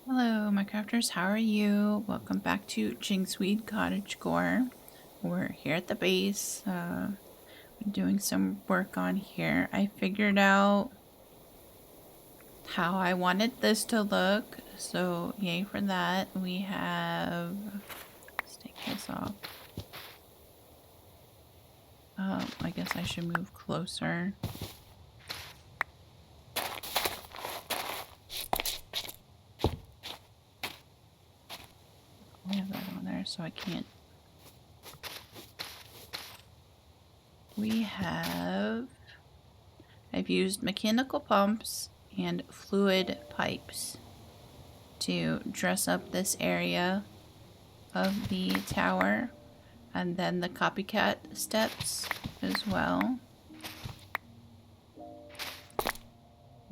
Hello, my crafters. How are you? Welcome back to Jinxweed CottageCore. We're here at the base, doing some work on here. I figured out how I wanted this to look, so yay for that. We have... Let's take this off. I guess I should move closer. I have that on there, so I can't. I've used mechanical pumps and fluid pipes to dress up this area of the tower, and then the copycat steps as well.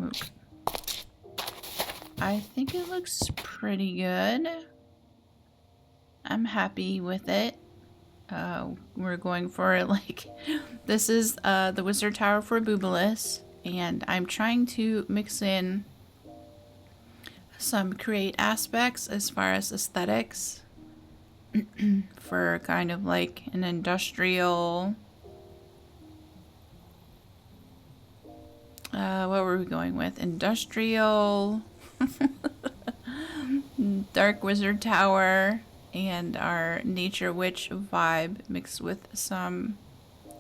Oop. I think it looks pretty good. I'm happy with it. We're going for like, this is the wizard tower for Bubilas, and I'm trying to mix in some create aspects as far as aesthetics for kind of like an industrial, what were we going with? Industrial dark wizard tower and our nature witch vibe mixed with some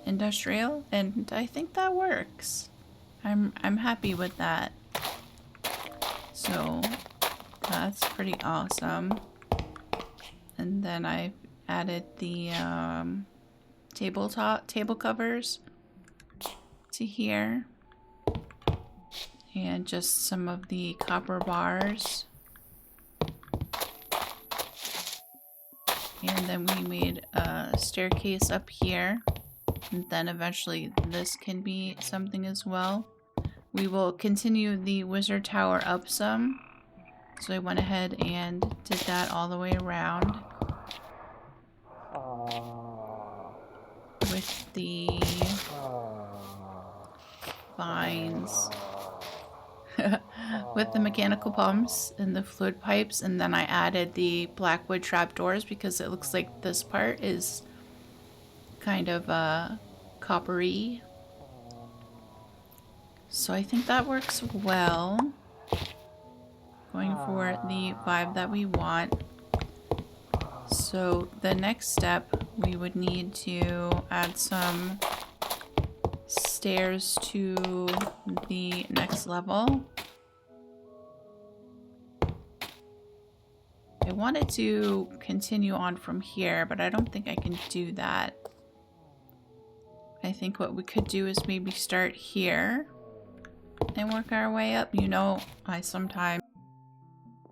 industrial, and I think that works. I'm happy with that. So that's pretty awesome. And then I've added the table covers to here, and just some of the copper bars. And then we made a staircase up here, and then eventually this can be something as well. We will continue the wizard tower up some, so I went ahead and did that all the way around with the vines. With the mechanical pumps and the fluid pipes, and then I added the blackwood trapdoors because it looks like this part is kind of coppery. So I think that works well. Going for the vibe that we want. So the next step, we would need to add some stairs to the next level. I wanted to continue on from here, but I don't think I can do that. I think what we could do is maybe start here and work our way up. You know, I sometimes...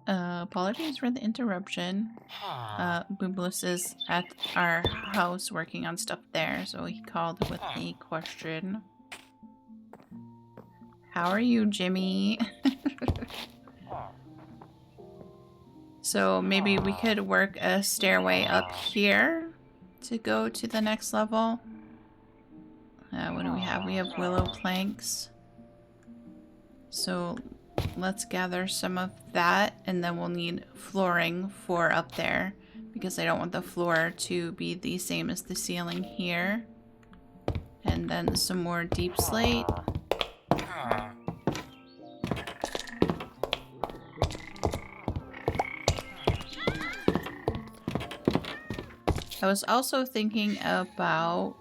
apologies for the interruption. Bubilas is at our house working on stuff there, so he called with a question. How are you, Jimmy? So maybe we could work a stairway up here to go to the next level. What do we have? We have willow planks. So let's gather some of that, and then we'll need flooring for up there because I don't want the floor to be the same as the ceiling here. And then some more deep slate. I was also thinking about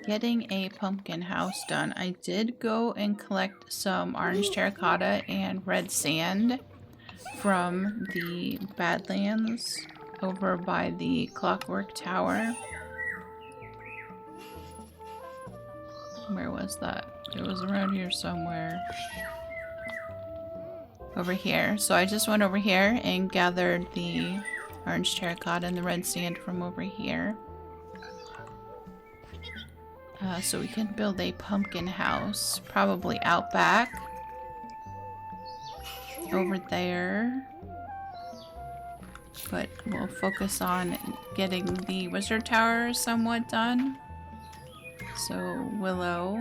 getting a pumpkin house done. I did go and collect some orange terracotta and red sand from the Badlands over by the Clockwork Tower. Where was that? It was around here somewhere. Over here. So I just went over here and gathered the orange terracotta and the red sand from over here. So we can build a pumpkin house, probably out back. Over there. But we'll focus on getting the wizard tower somewhat done. So willow.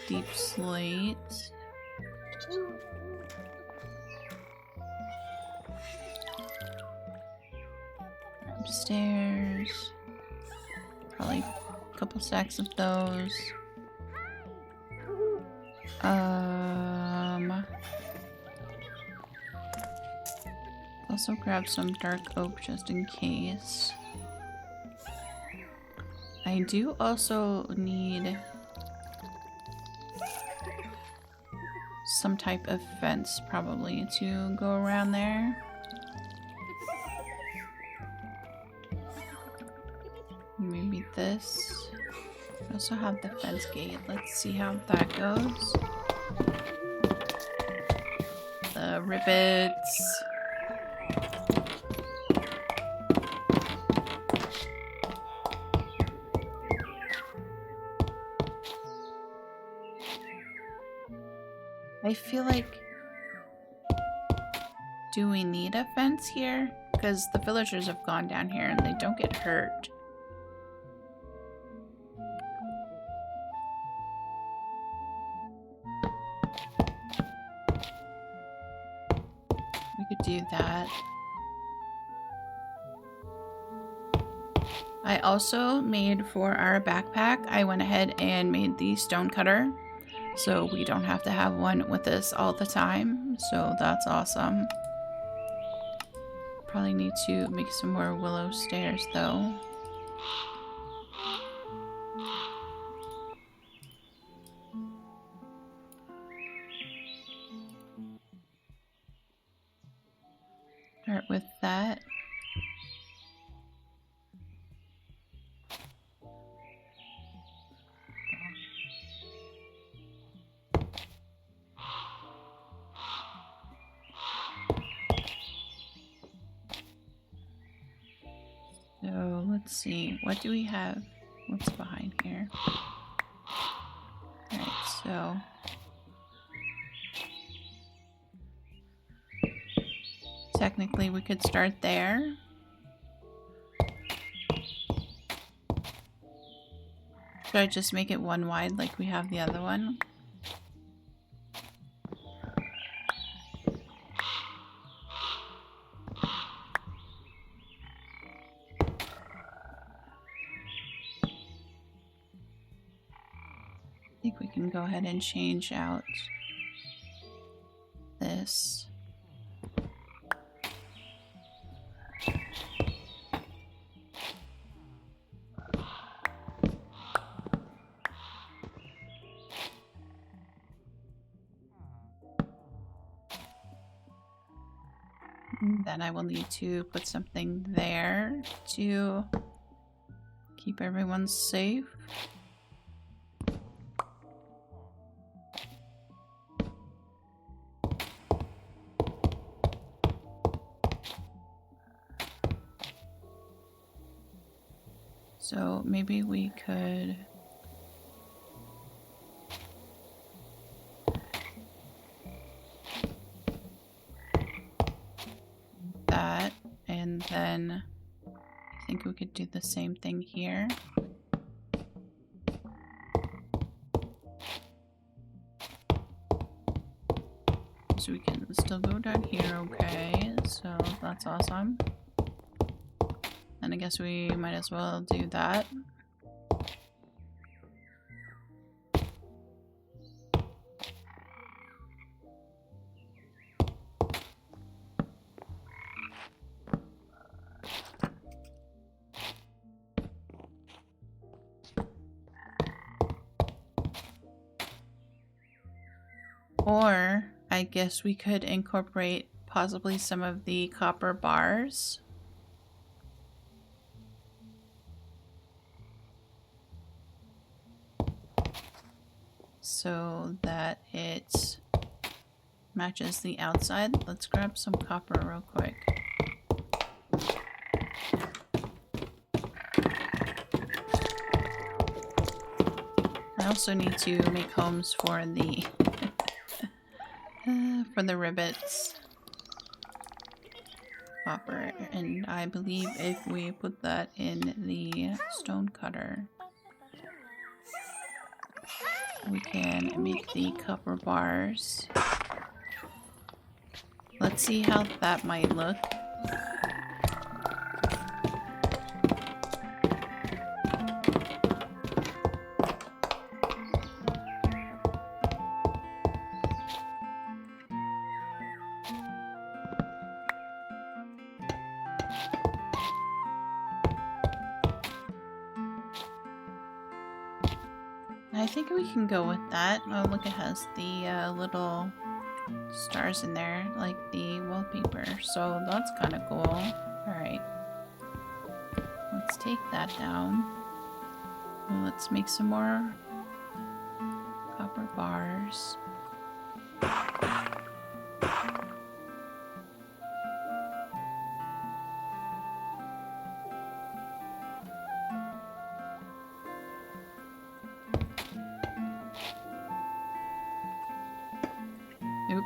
deep slate. Upstairs. Probably a couple stacks of those. Also grab some dark oak just in case. I do also need some type of fence probably to go around there. Maybe this. I also have the fence gate. Let's see how that goes. The rivets. I feel like, do we need a fence here? Because the villagers have gone down here and they don't get hurt. We could do that. I also made for our backpack, I went ahead and made the stone cutter. So we don't have to have one with us all the time. So that's awesome. Probably need to make some more willow stairs though. Start with that. So let's see, what do we have? What's behind here? Alright, so technically we could start there. Should I just make it one wide like we have the other one? I think we can go ahead and change out this. And then I will need to put something there to keep everyone safe. So maybe we could that, and then I think we could do the same thing here. So we can still go down here, okay, so that's awesome. And I guess we might as well do that. Or I guess we could incorporate possibly some of the copper bars. So that it matches the outside. Let's grab some copper real quick. I also need to make homes for the rivets. Copper, and I believe if we put that in the stone cutter. We can make the copper bars. Let's see how that might look. I think we can go with that. Oh, look, it has the little stars in there, like the wallpaper. So that's kind of cool. Alright. Let's take that down. And let's make some more copper bars. Oop.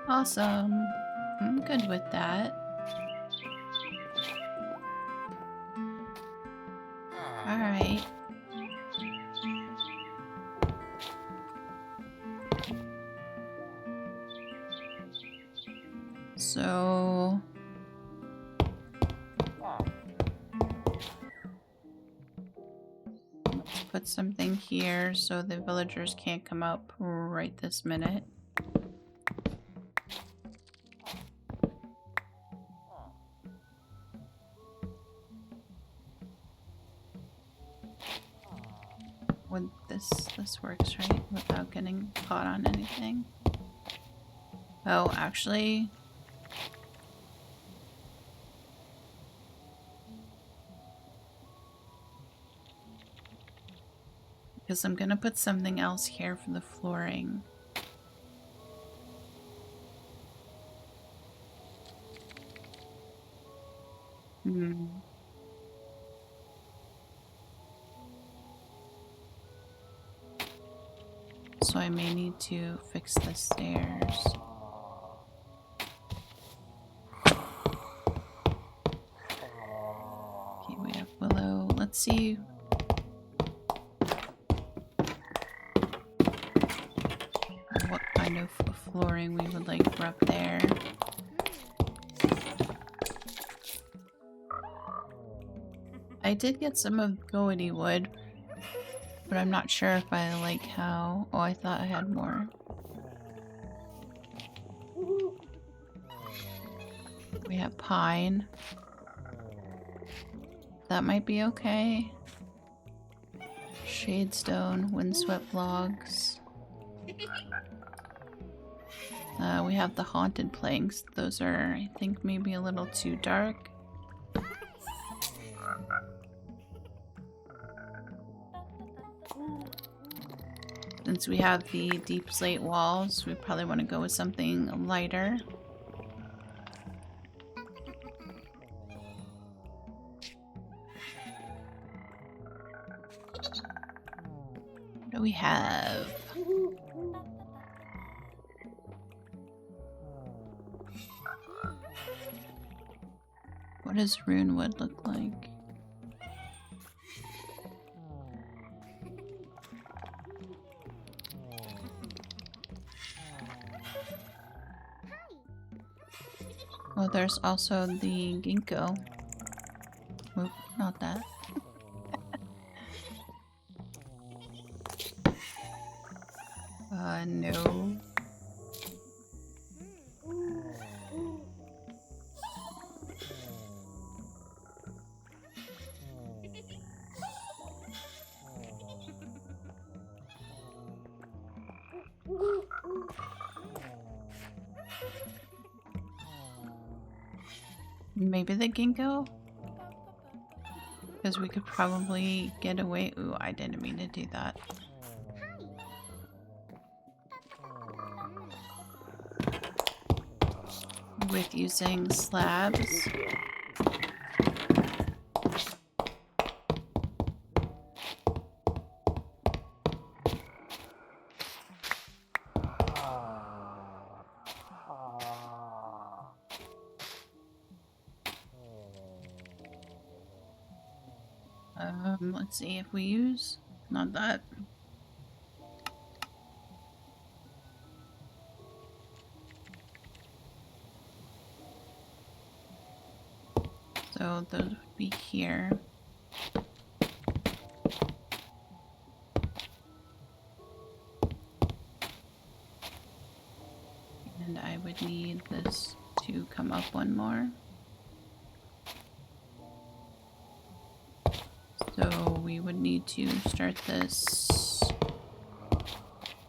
Awesome. I'm good with that. Alright. So... let's put something here so the villagers can't come up right this minute. Would this works, right? Without getting caught on anything. Oh, actually... because I'm gonna put something else here for the flooring. So I may need to fix the stairs. Okay, we have willow. Let's see. What kind of flooring we would like for up there. I did get some of goety wood, but I'm not sure if I like how... oh, I thought I had more. We have pine. That might be okay. Shadestone, windswept logs. We have the haunted planks. Those are, I think, maybe a little too dark. Since we have the deep slate walls, we probably want to go with something lighter. What do we have? What does rune wood look like? Oh, there's also the ginkgo. Oop, not that. No. Maybe the ginkgo? Because we could probably get away. Ooh, I didn't mean to do that. With using slabs. Let's see if we use... Not that. So those would be here. And I would need this to come up one more. So we would need to start this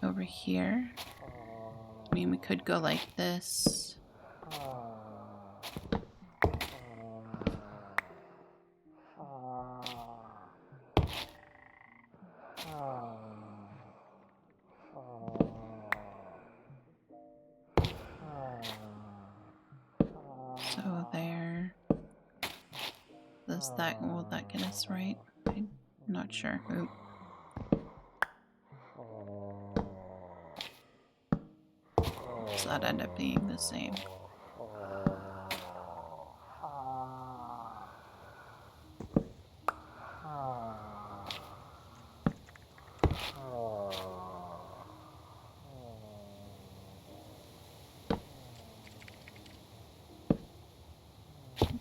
over here. I mean, we could go like this. So there. Does that, will that get us right? I'm not sure. Oop. Does that end up being the same?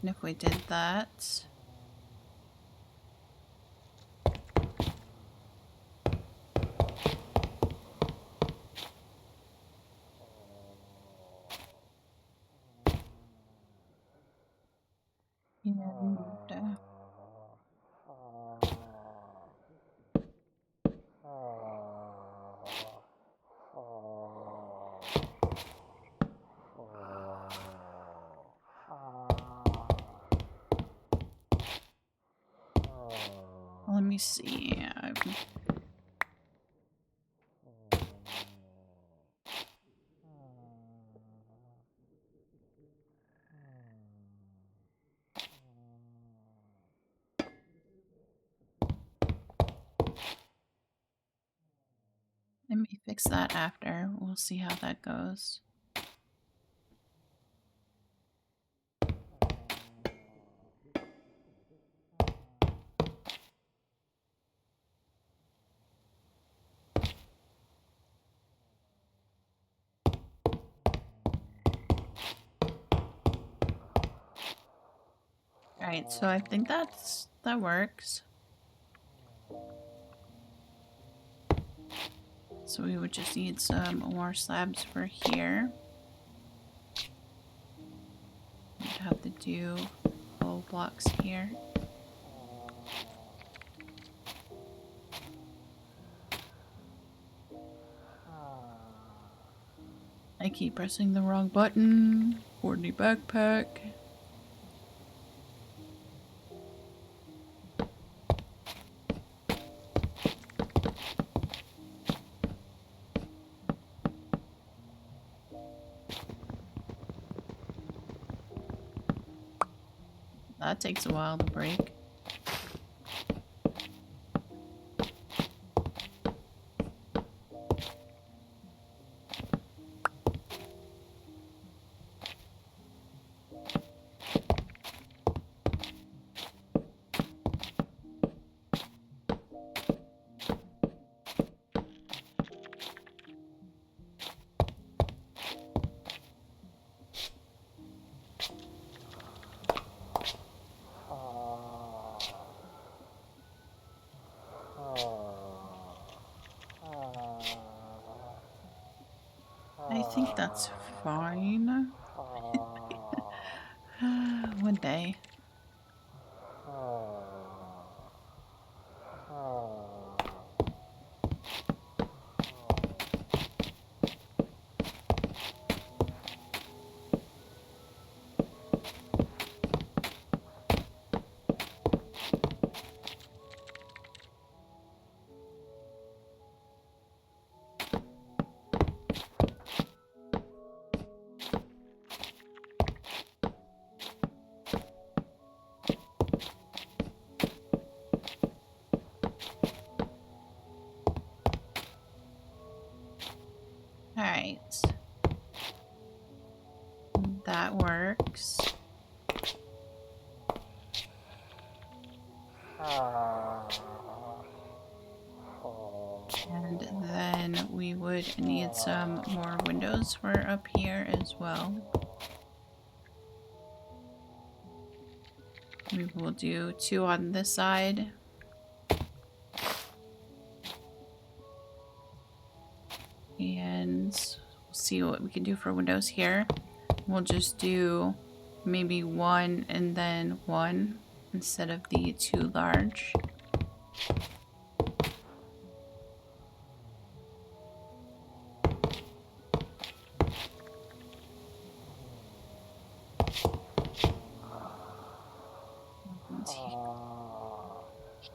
And if we did that... And, let me see. Let me fix that after. We'll see how that goes. Alright, so I think that works. So we would just need some more slabs for here. We'd have to do whole blocks here. I keep pressing the wrong button for the backpack. That takes a while to break. I think that's fine. One day. Alright. That works. would need some more windows for up here as well. Maybe we'll do 2 on this side. And we'll see what we can do for windows here. We'll just do maybe 1 and then 1 instead of the 2 large.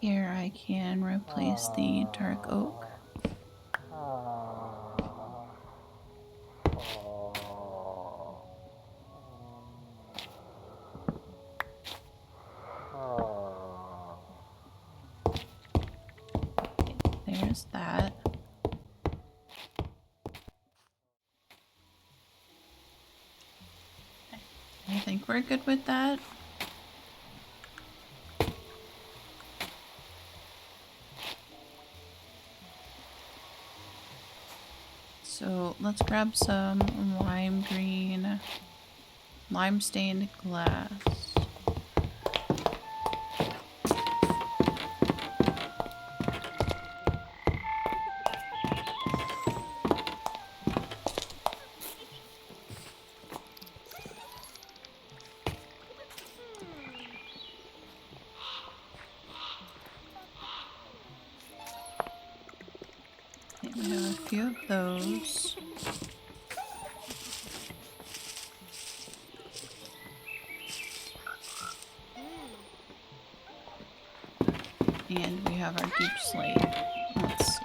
Here I can replace the dark oak. There's that. I think we're good with that. So let's grab some lime green, lime stained glass. We have a few of those. And we have our deep slate. Let's see.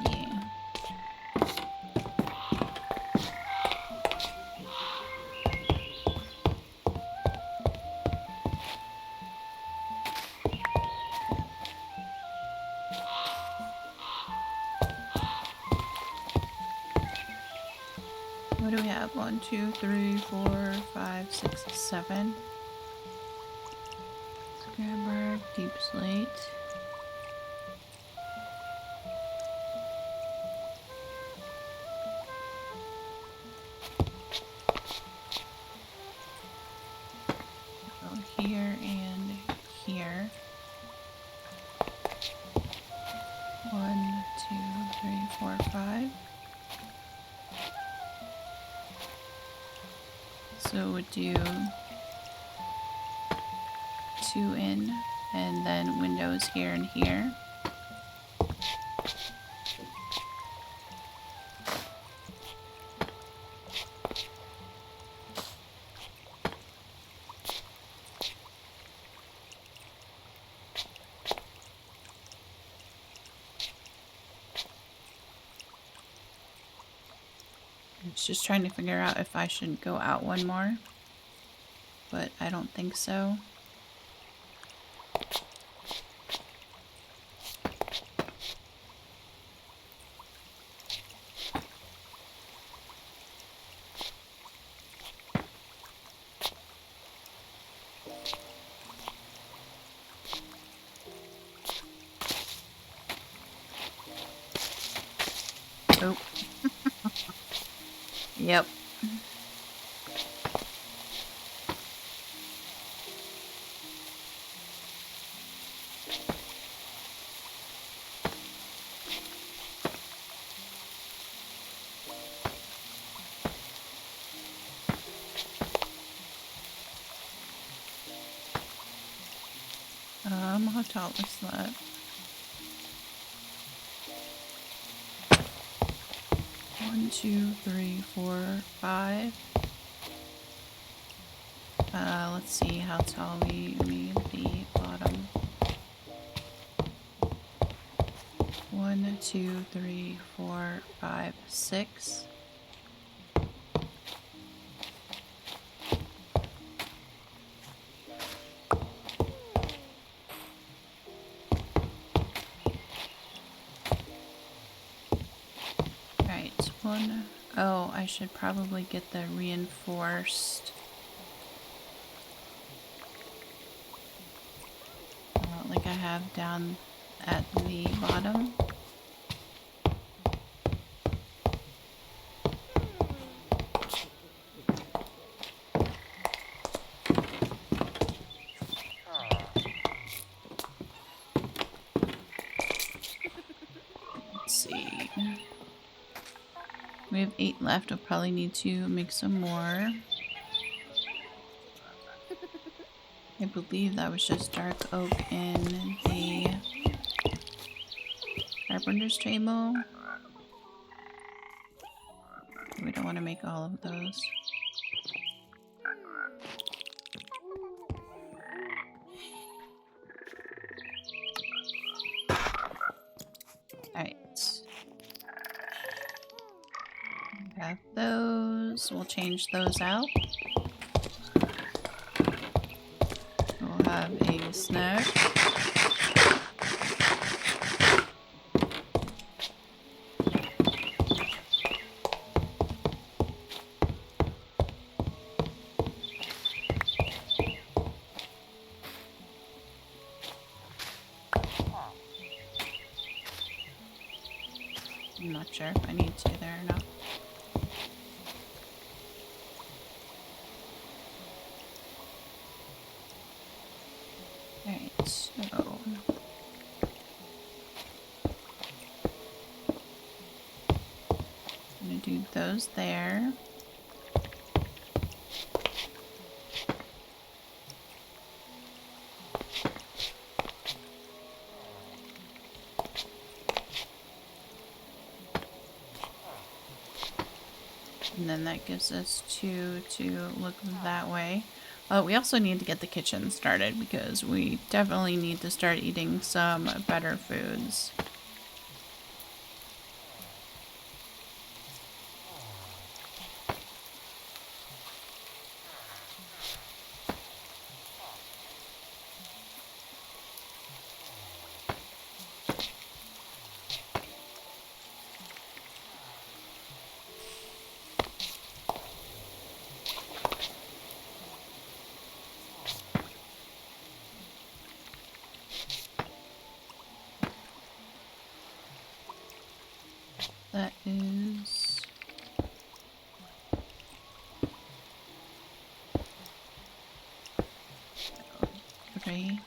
What do we have? 1, 2, 3, 4, 5, 6, 7. Let's grab our deep slate. Go here and here. 1, 2, 3, 4, 5. So we'll do 2 in, and then windows here and here. I was just trying to figure out if I should go out 1 more, but I don't think so. Oh. Yep. How tall is that? One, 2, 3, 4, 5. Let's see how tall we made the bottom. 1, 2, 3, 4, 5, 6. Oh, I should probably get the reinforced like I have down at the bottom. We have 8 left. We'll probably need to make some more. I believe that was just dark oak in the carpenter's table. We don't want to make all of those. Alright. We have those. We'll change those out. We'll have a snack. I'm not sure if I need to there or not. Alright, so I'm gonna do those there. And then that gives us 2 to look that way. We also need to get the kitchen started because we definitely need to start eating some better foods. That is... okay.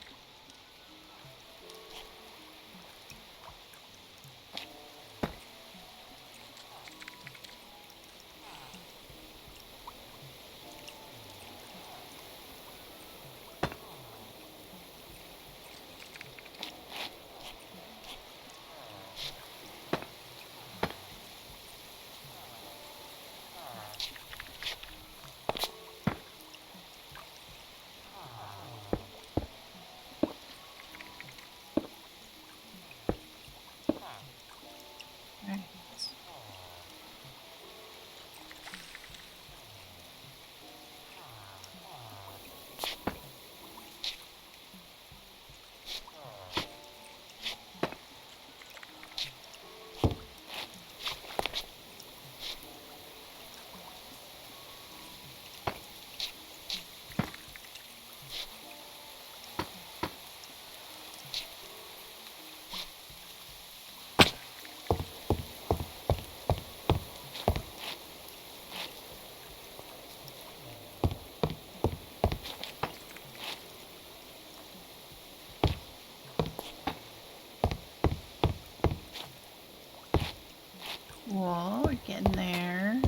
Whoa, we're getting there.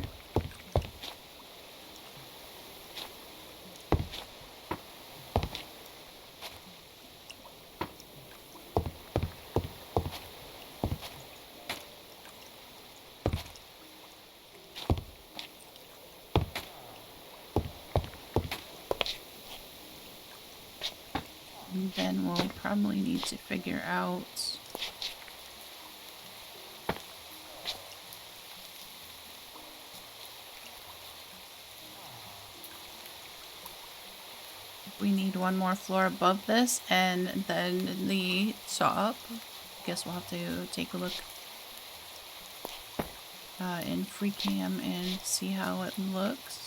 And then we'll probably need to figure out we need one more floor above this and then the top. Guess we'll have to take a look in free cam and see how it looks.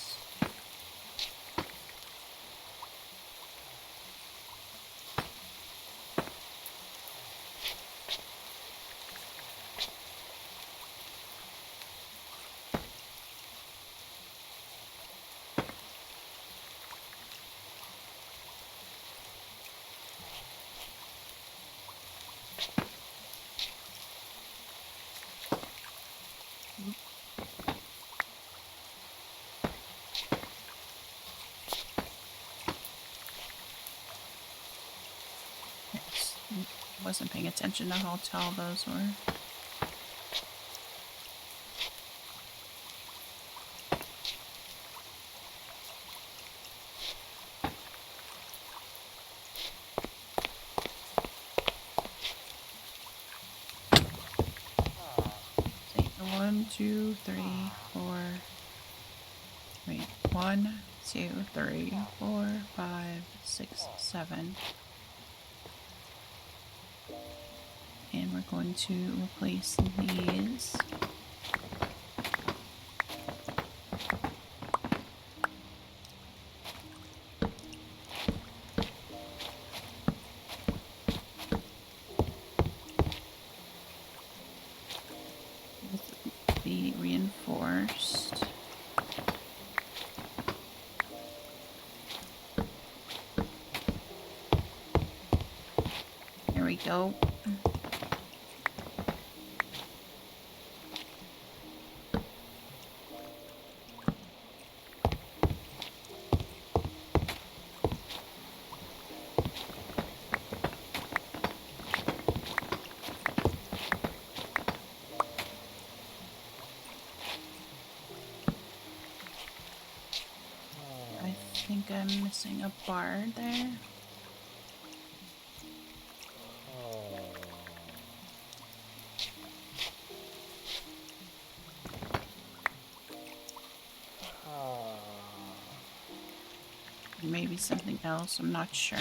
Wasn't paying attention to how tall those were. One, two, three, four. Wait, 1, 2, 3, 4, 5, 6, 7. And we're going to replace these. With the reinforced. There we go. I think I'm missing a bar there. Maybe something else, I'm not sure.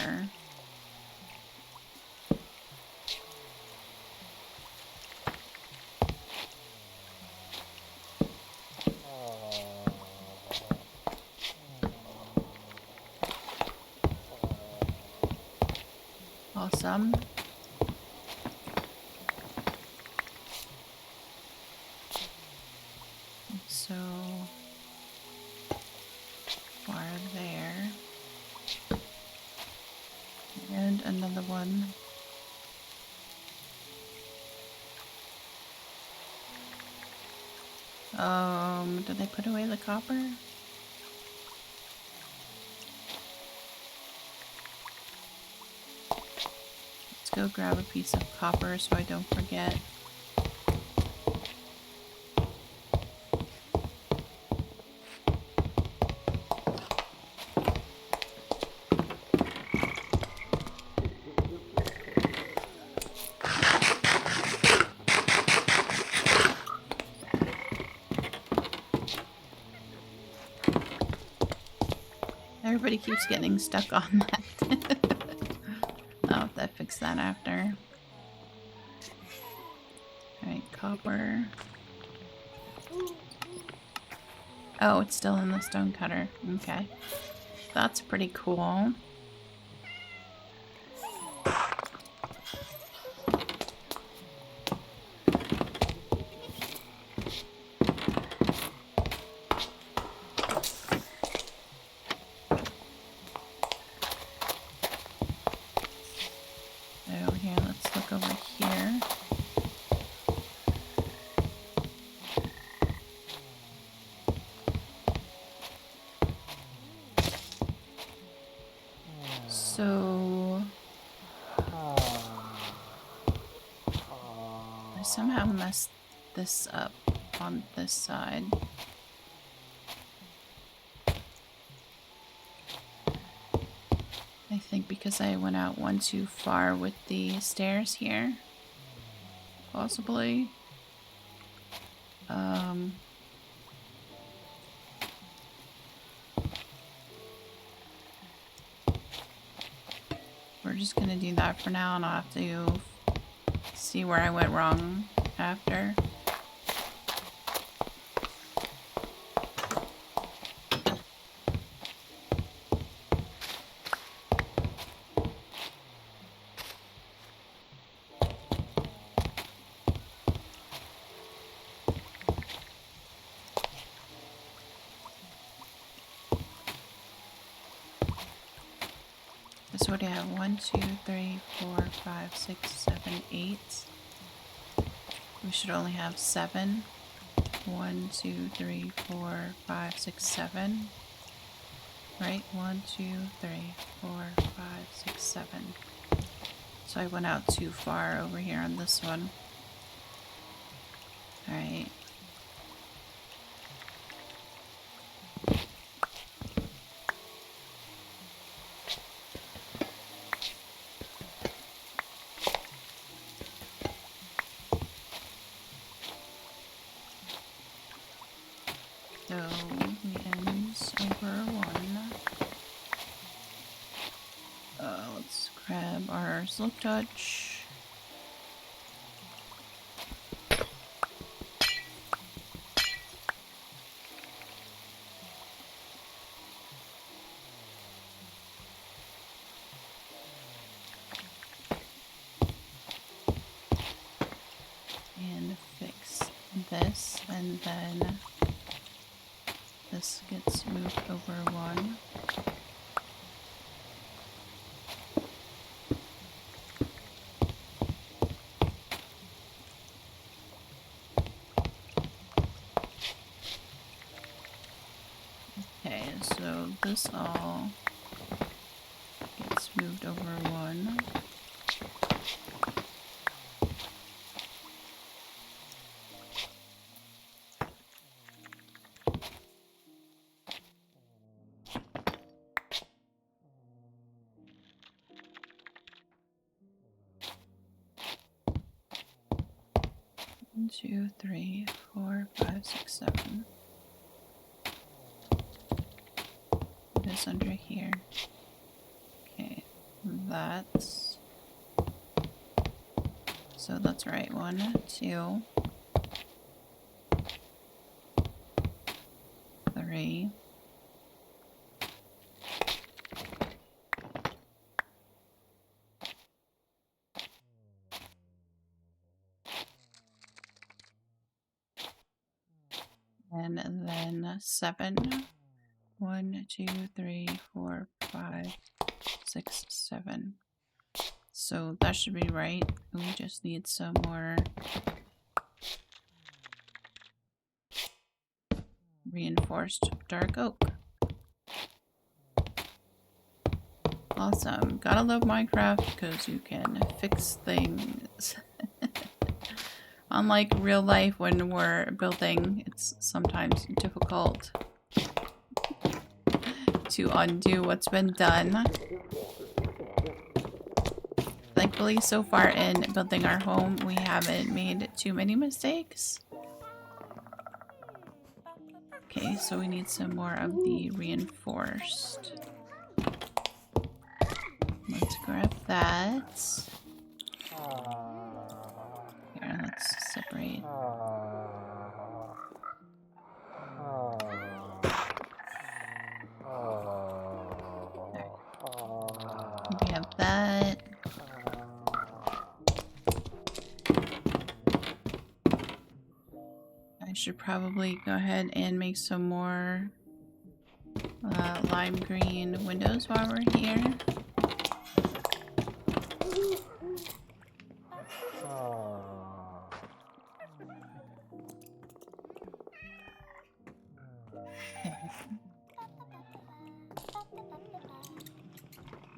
Awesome. So, bar there. And another one. Did they put away the copper? Let's go grab a piece of copper so I don't forget. Everybody keeps getting stuck on that. Oh, that fixed that after. Alright, copper. Oh, it's still in the stone cutter. Okay. That's pretty cool. So here, let's look over here. So I somehow messed this up on this side. I think because I went out one too far with the stairs here. Possibly. We're just gonna do that for now, and I'll have to see where I went wrong after. So what do you have? 1, 2, 3, 4, 5, 6, 7, 8. We should only have 7. 1, 2, 3, 4, 5, 6, 7. Right? 1, 2, 3, 4, 5, 6, 7. So I went out too far over here on this one. Alright. So we ends over one. Let's grab our silk touch. And fix this, and then this gets moved over one. Okay, so this all gets moved over one. One, two, three, four, five, six, seven. This under here. Okay, that's... So that's right. 1, 2, 3. And then 7. 1, 2, 3, 4, 5, 6, 7. So that should be right. We just need some more reinforced dark oak. Awesome. Gotta love Minecraft because you can fix things. Unlike real life when we're building, it's sometimes difficult to undo what's been done. Thankfully, so far in building our home, we haven't made too many mistakes. Okay, so we need some more of the reinforced. Let's grab that. Here, let's separate. We have that. I should probably go ahead and make some more lime green windows while we're here.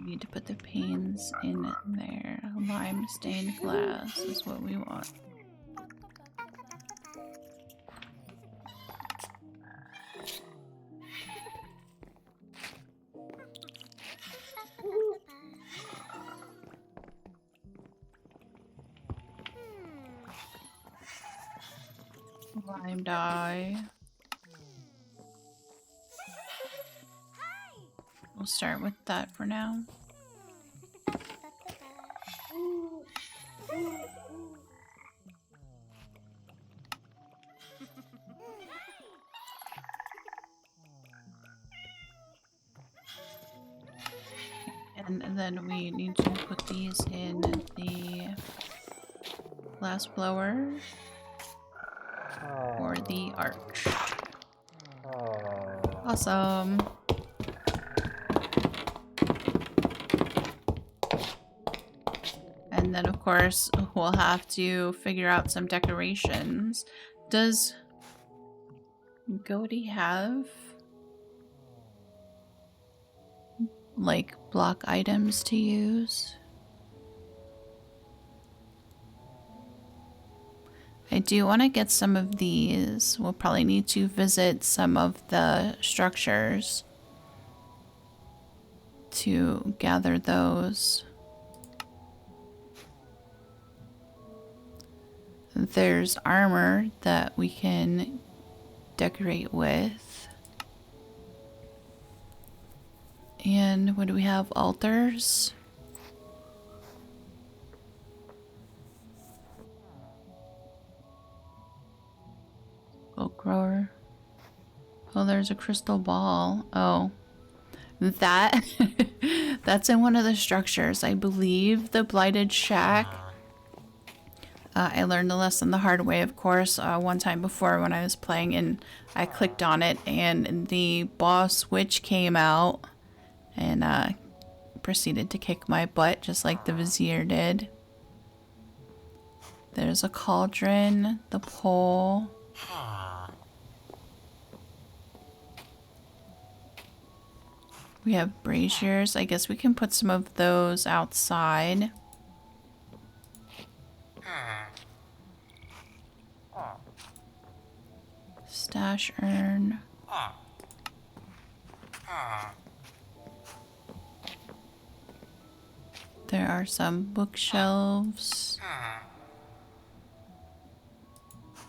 Need to put the panes in there. Lime stained glass is what we want. Lime dye. We'll start with that for now. And then we need to put these in the glass blower for the arch. Awesome. And then of course we'll have to figure out some decorations. Does Goaty have like block items to use? I do want to get some of these. We'll probably need to visit some of the structures to gather those. There's armor that we can decorate with. And what do we have? Altars? Oak grower. Oh, there's a crystal ball. Oh. That that's in one of the structures. I believe the Blighted Shack. I learned the lesson the hard way, of course, one time before when I was playing, and I clicked on it and the boss witch came out and proceeded to kick my butt just like the vizier did. There's a cauldron, the pole. We have braziers. I guess we can put some of those outside. Stash urn. There are some bookshelves.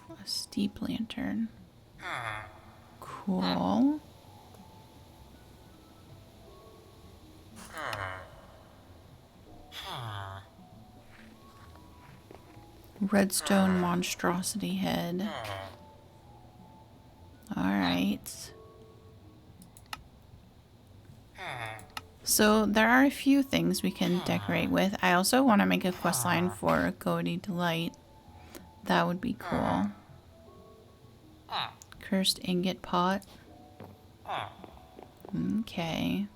A steep lantern. Cool. Redstone monstrosity head. Alright. So there are a few things we can decorate with. I also want to make a questline for Goaty Delight. That would be cool. Cursed ingot pot. Okay.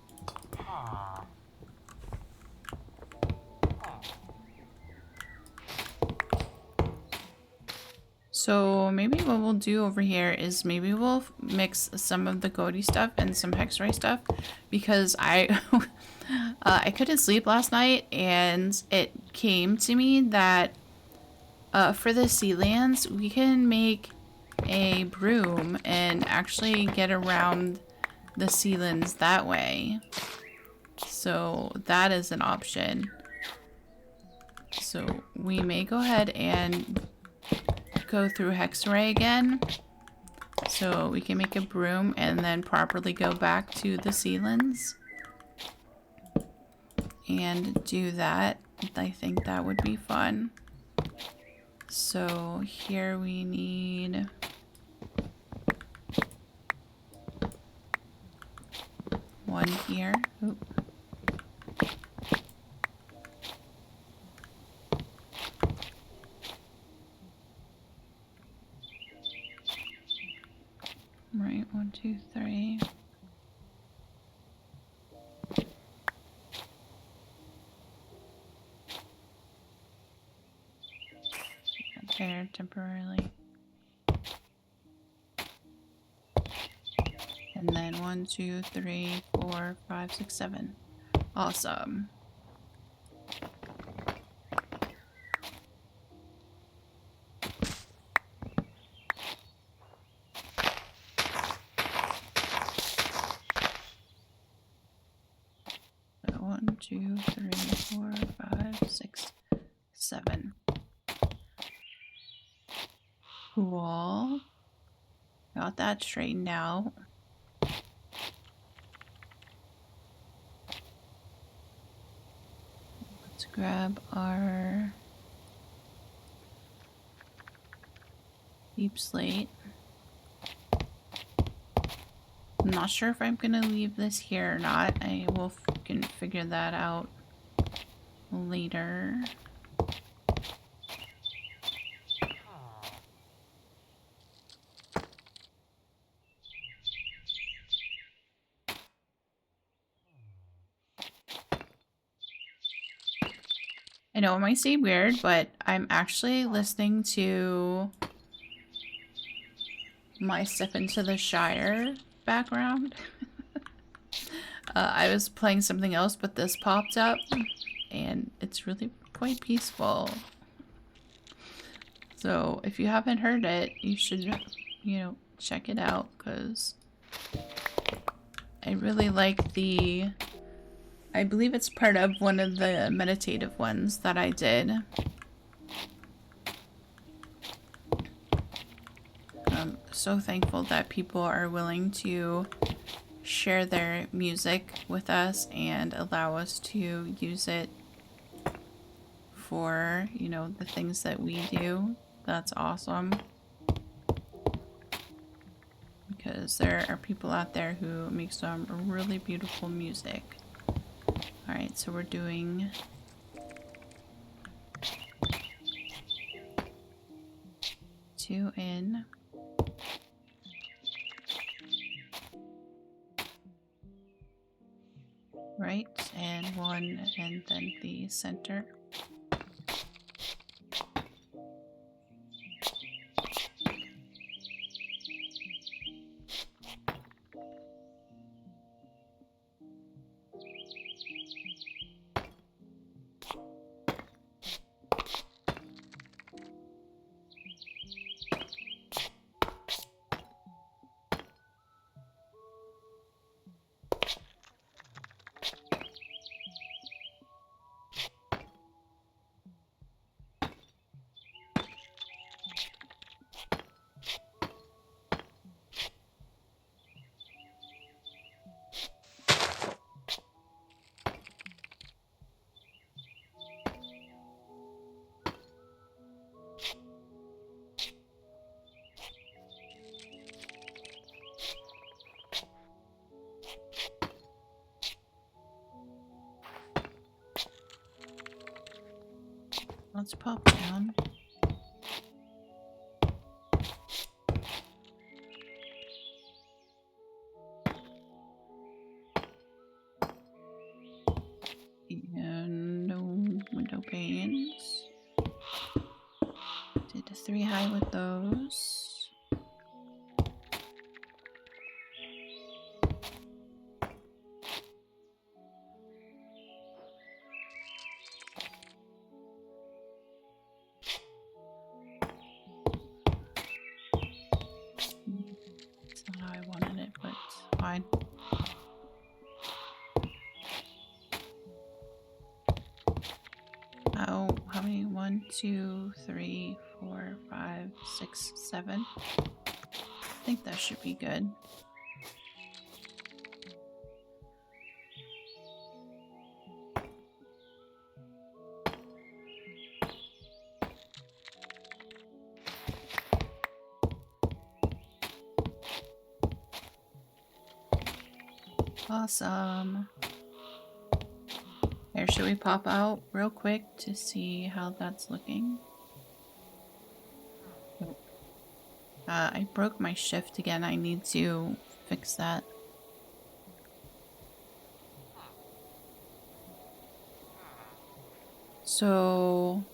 So maybe what we'll do over here is maybe we'll mix some of the Goaty stuff and some Hexrei stuff, because I I couldn't sleep last night and it came to me that for the sea lands we can make a broom and actually get around the sea lands that way. So that is an option. So we may go ahead and go through Hexerei again so we can make a broom and then properly go back to the ceilings and do that. I think that would be fun. So here we need one here. Oop. Right, 1, 2, 3. There temporarily. And then 1, 2, 3, 4, 5, 6, 7. Awesome. So 1, 2, 3, 4, 5, 6, 7. Cool. Got that straightened out. Let's grab our deep slate. I'm not sure if I'm gonna leave this here or not. I will can figure that out later. I know it might seem weird, but I'm actually listening to my Step Into the Shire background. I was playing something else, but this popped up, and it's really quite peaceful. So if you haven't heard it, you should, you know, check it out, because I really like the... I believe it's part of one of the meditative ones that I did. I'm so thankful that people are willing to share their music with us and allow us to use it for, you know, the things that we do. That's awesome. Because there are people out there who make some really beautiful music. Alright, so we're doing... two in. Right, and one, and then the center. Let's pop down. And no window panes. Did 3 high with those. It's not how I wanted it, but it's fine. Oh, how many? 1, 2, 3, 4, 5, 6, 7. I think that should be good. Awesome. Here, should we pop out real quick to see how that's looking? I broke my shift again. I need to fix that. So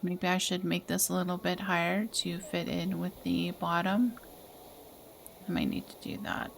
maybe I should make this a little bit higher to fit in with the bottom. I might need to do that.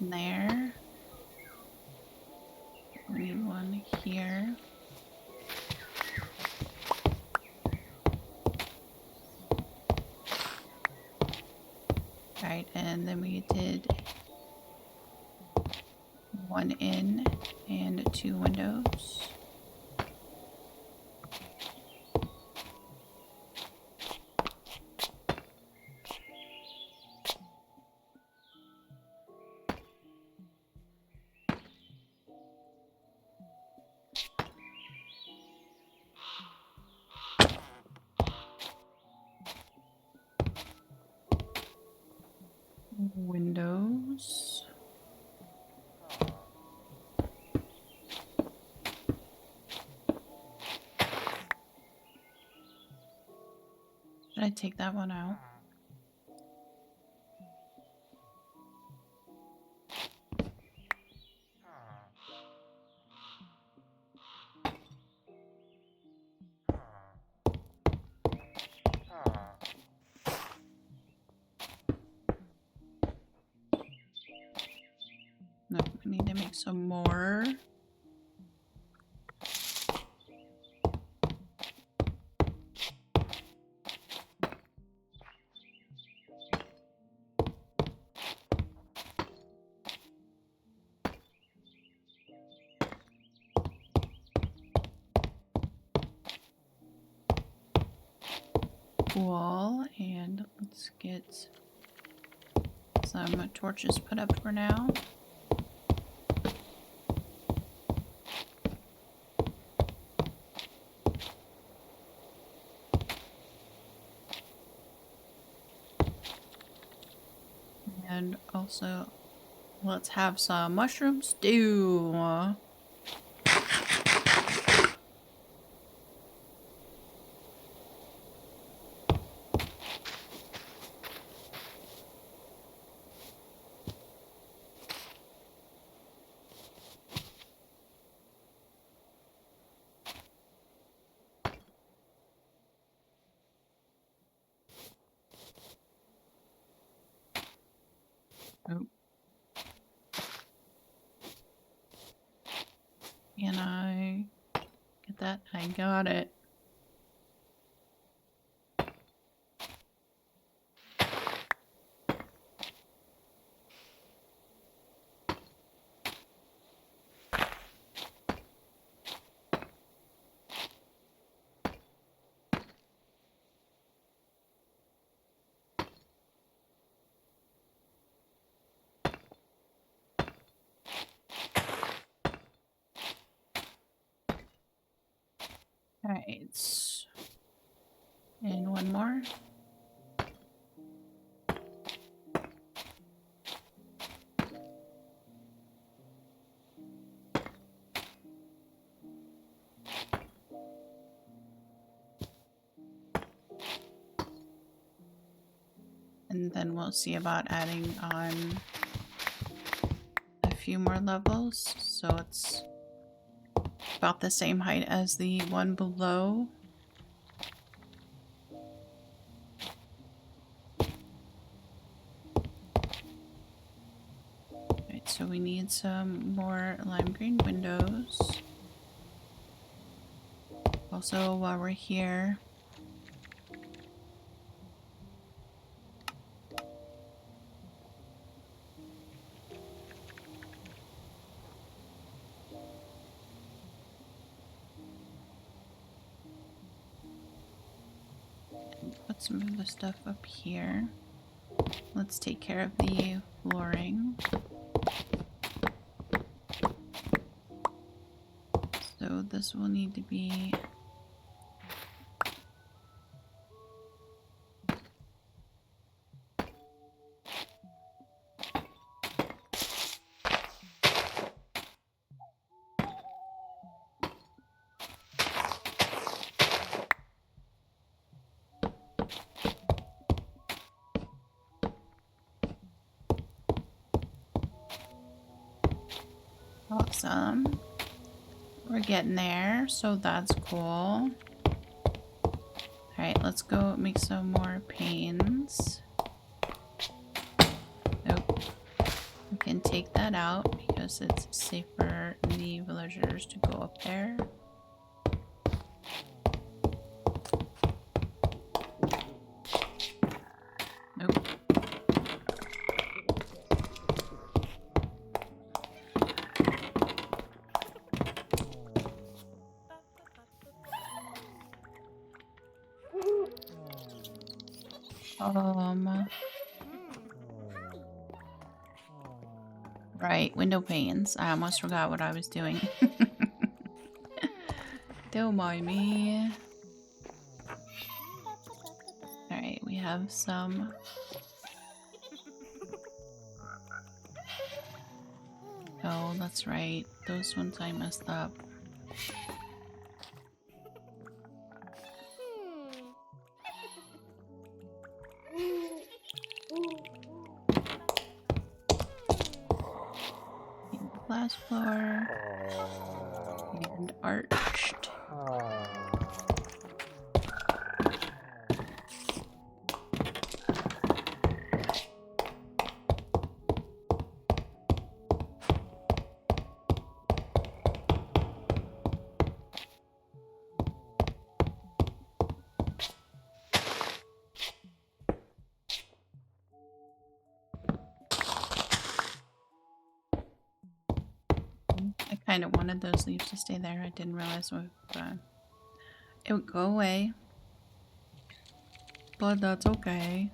There. We need one here. Right, and then we did 1 in and 2 windows. Windows. I'd take that one out. No, we need to make some more. Cool, and let's get some torches put up for now. And also, let's have some mushroom stew. Oh. Can I get that? I got it. Alright. And one more. And then we'll see about adding on a few more levels. So it's about the same height as the one below. Alright, so we need some more lime green windows. Also, while we're here, put some of the stuff up here. Let's take care of the flooring. So this will need to be awesome. We're getting there, so that's cool. Alright, let's go make some more panes. Nope. We can take that out because it's safe for the villagers to go up there. Nope. Right, window panes. I almost forgot what I was doing. Don't mind me. Alright, we have some. Oh, that's right. Those ones I messed up. glass floor and arched. I kind of wanted those leaves to stay there. I didn't realize it would go away. But that's okay.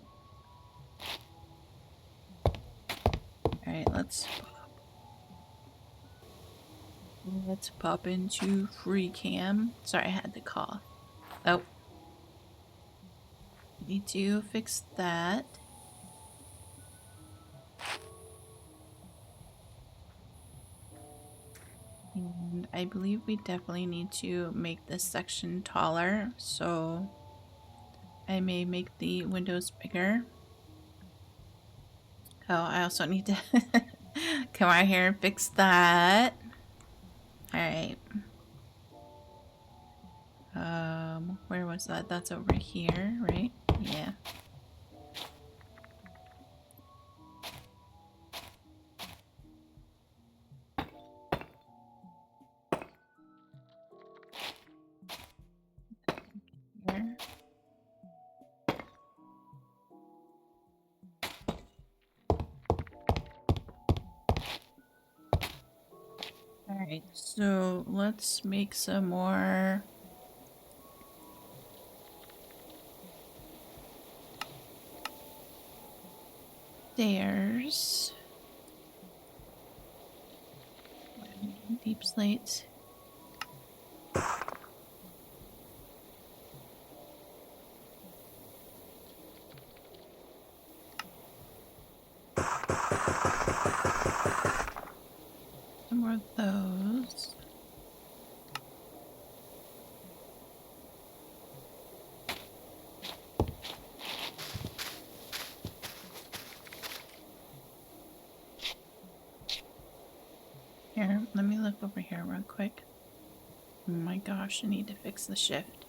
Alright, let's pop into free cam. Sorry, I had to cough. Oh. Need to fix that. And I believe we definitely need to make this section taller, so I may make the windows bigger. Oh, I also need to come out here and fix that. Alright. Where was that? That's over here, right? Yeah. Here. Alright, so let's make some more stairs. Deep slate. Some more of those. Here, let me look over here real quick. Oh my gosh, I need to fix the shift.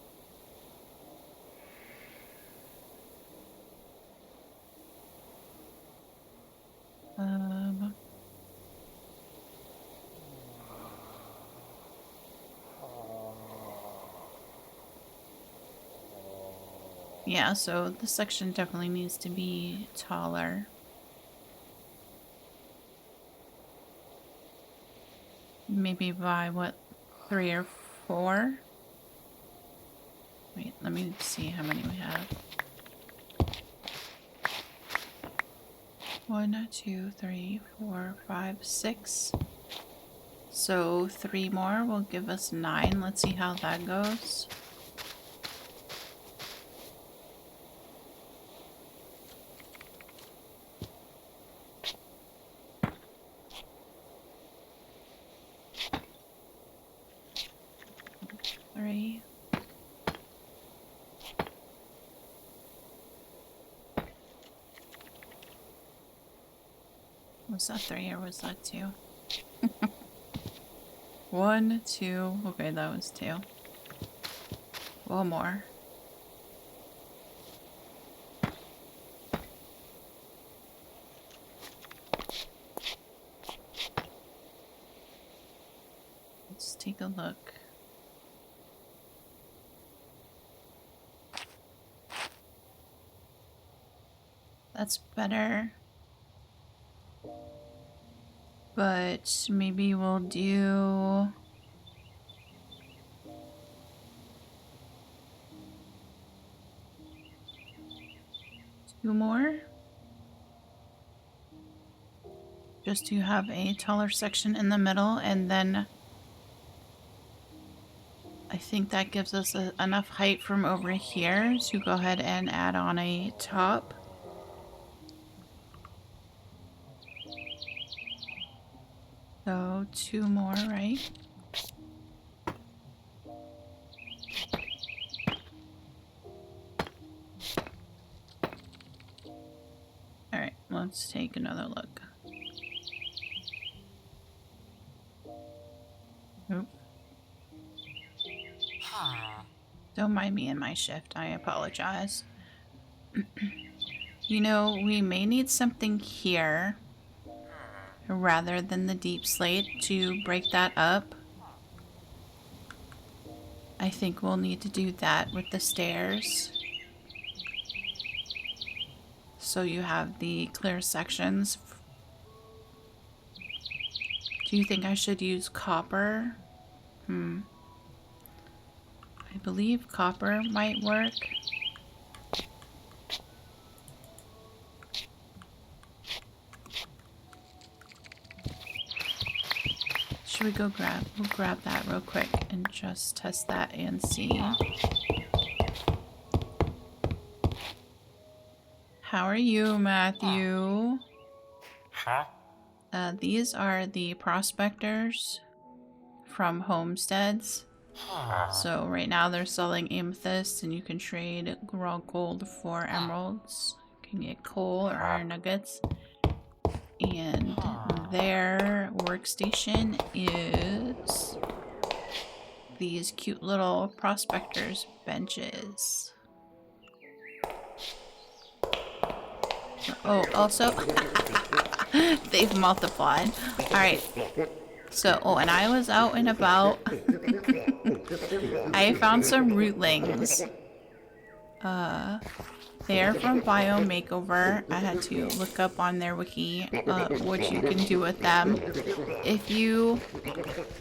Yeah, so this section definitely needs to be taller. Maybe by what, 3 or 4? Wait, let me see how many we have. 1, 2, 3, 4, 5, 6. So 3 more will give us 9. Let's see how that goes. Was that 3 or was that 2? 1, 2. Okay, that was 2. One more. Let's take a look. That's better. But maybe we'll do... two more? Just to have a taller section in the middle, and then I think that gives us enough height from over here to go ahead and add on a top. So 2 more, right? Alright, let's take another look. Oop. Don't mind me in my shift. I apologize. You know, we may need something here rather than the deep slate to break that up. I think we'll need to do that with the stairs. So you have the clear sections. Do you think I should use copper? I believe copper might work. Should we go we'll grab that real quick and just test that and see. How are you, Matthew? Huh? These are the prospectors from homesteads. So right now they're selling amethyst and you can trade raw gold for emeralds. You can get coal or iron nuggets. And their workstation is these cute little prospectors benches. Oh, also they've multiplied. Alright. So, oh, and I was out and about. I found some rootlings. They're from Bio Makeover. I had to look up on their wiki what you can do with them. If you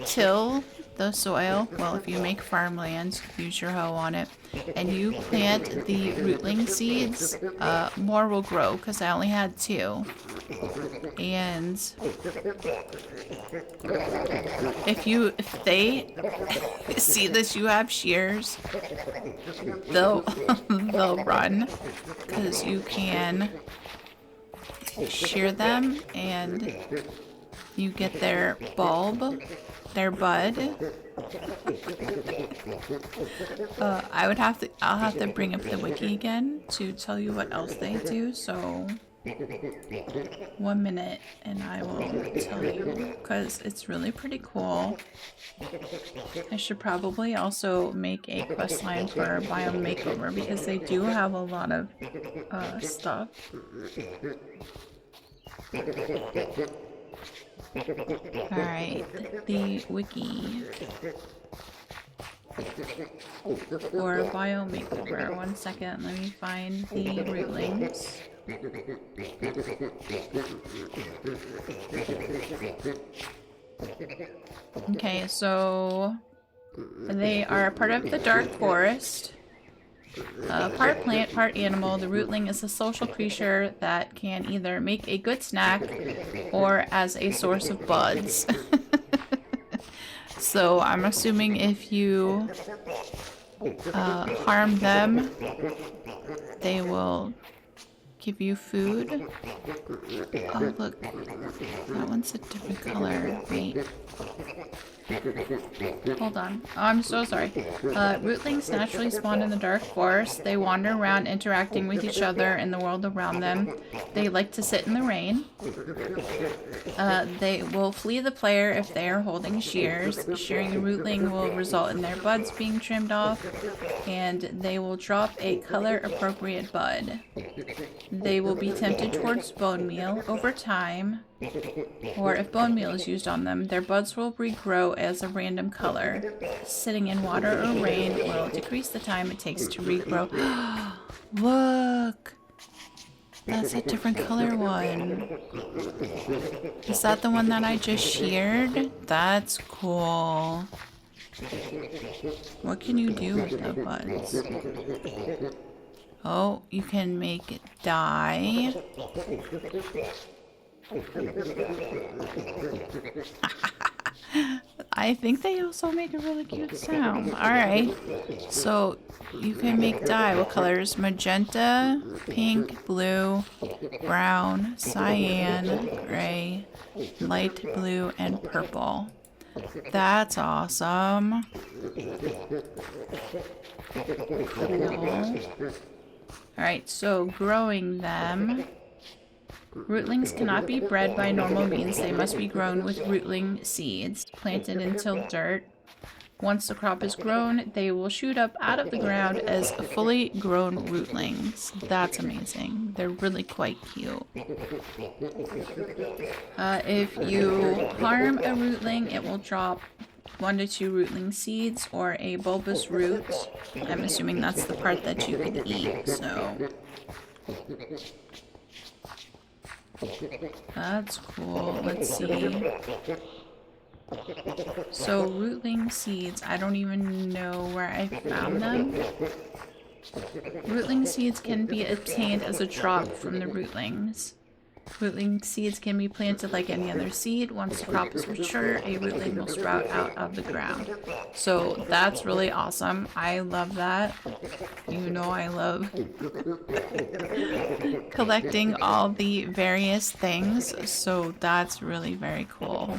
till the soil, well, if you make farmlands, use your hoe on it, and you plant the rootling seeds, more will grow because I only had 2. And if they see that you have shears, they'll run because you can shear them and you get their bulb, their bud. I'll have to bring up the wiki again to tell you what else they do, so 1 minute and I will tell you because it's really pretty cool. I should probably also make a quest line for Biome Makeover because they do have a lot of stuff. Alright, the wiki for Biome Makeover. 1 second, let me find the rootlings. Okay, so they are part of the dark forest. Part plant, part animal. The rootling is a social creature that can either make a good snack or as a source of buds. So I'm assuming if you harm them, they will give you food. Oh, look. That one's a different color. Wait. Hold on. Oh, I'm so sorry. Rootlings naturally spawn in the dark forest. They wander around interacting with each other and the world around them. They like to sit in the rain. They will flee the player if they are holding shears. Shearing a rootling will result in their buds being trimmed off, and they will drop a color-appropriate bud. They will be tempted towards bone meal over time, or if bone meal is used on them, their buds will regrow as a random color. Sitting in water or rain will decrease the time it takes to regrow. Look! That's a different color one. Is that the one that I just sheared? That's cool. What can you do with the buds? Oh, you can make it dye. I think they also make a really cute sound. Alright, so you can make dye. What colors? Magenta, pink, blue, brown, cyan, gray, light blue, and purple. That's awesome. Cool. Alright, so growing them. Rootlings cannot be bred by normal means. They must be grown with rootling seeds, planted into dirt. Once the crop is grown, they will shoot up out of the ground as fully grown rootlings. That's amazing. They're really quite cute. If you harm a rootling, it will drop 1 to 2 rootling seeds or a bulbous root. I'm assuming that's the part that you can eat, so... That's cool. Let's see. So rootling seeds, I don't even know where I found them. Rootling seeds can be obtained as a drop from the rootlings. Rootling seeds can be planted like any other seed. Once the crop is mature, a rootling will sprout out of the ground. So that's really awesome. I love that. You know I love collecting all the various things. So that's really very cool.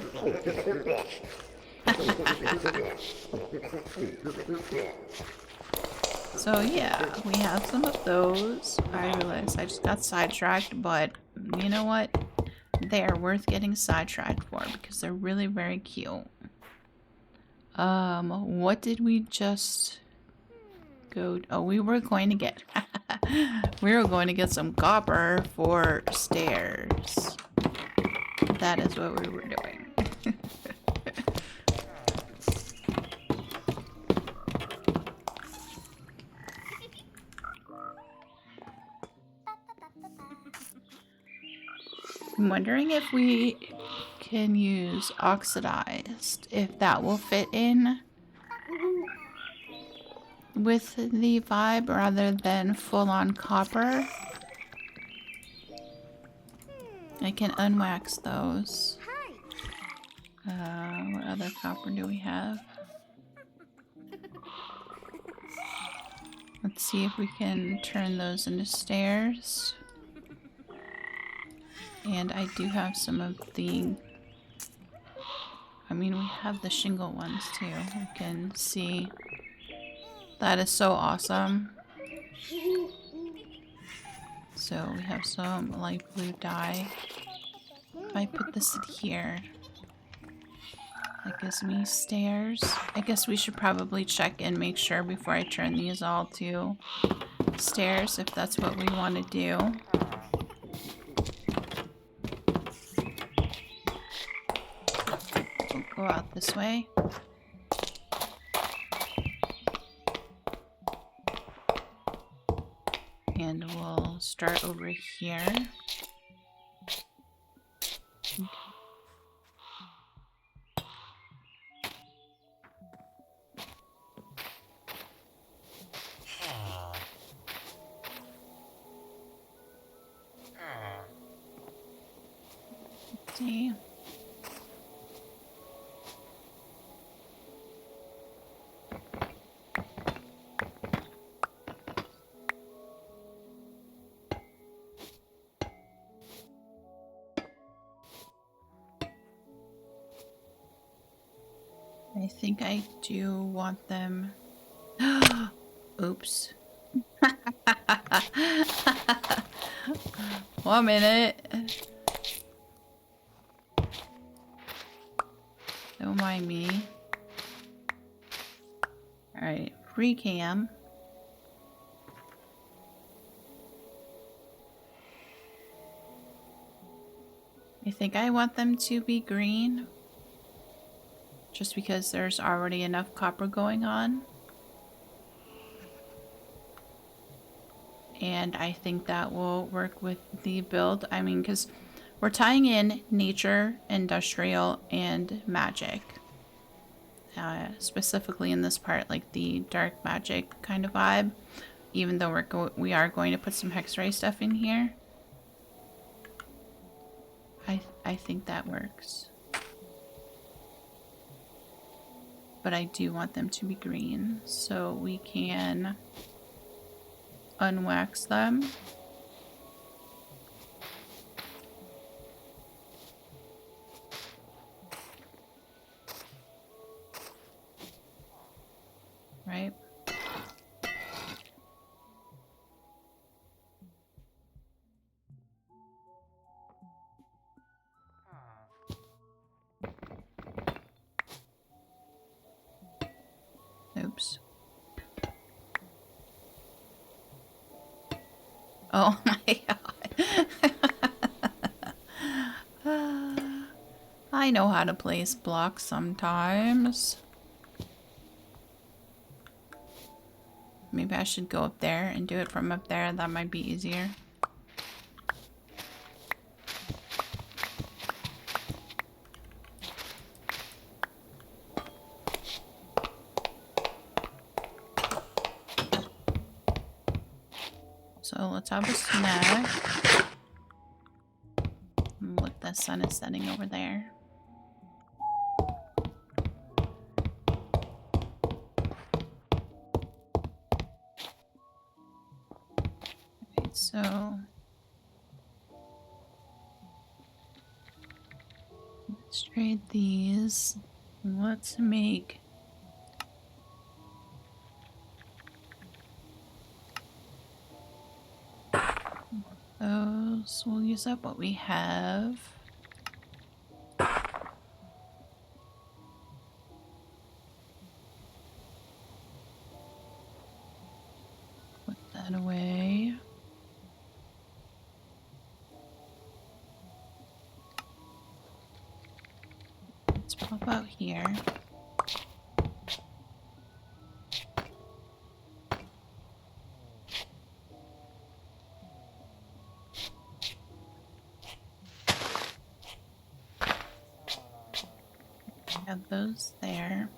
So yeah, we have some of those. I realized I just got sidetracked, but you know what? They are worth getting sidetracked for because they're really very cute. What did we just go? Oh, we were going to get some copper for stairs. That is what we were doing. I'm wondering if we can use oxidized, if that will fit in with the vibe rather than full-on copper. I can unwax those. What other copper do we have? Let's see if we can turn those into stairs. And I do have some of the... I mean, we have the shingle ones too. We can see... That is so awesome. So we have some light blue dye. If I put this in here, that gives me stairs. I guess we should probably check and make sure before I turn these all to stairs, if that's what we want to do. We'll go out this way. And we'll start over here. Let's see. I think I do want them. Oops. 1 minute. Don't mind me. Alright, pre-cam. I think I want them to be green. Just because there's already enough copper going on. And I think that will work with the build. I mean, because we're tying in nature, industrial, and magic. Specifically in this part, like the dark magic kind of vibe. Even though we are going to put some Hexrei stuff in here. I think that works. But I do want them to be green, so we can unwax them. Right? Oh my god. I know how to place blocks sometimes. Maybe I should go up there and do it from up there. That might be easier. So let's have a snack. Look, the sun is setting over there. Okay, so let's trade these. Let's make those. We'll use up what we have. Put that away. Let's pop out here. Have those there.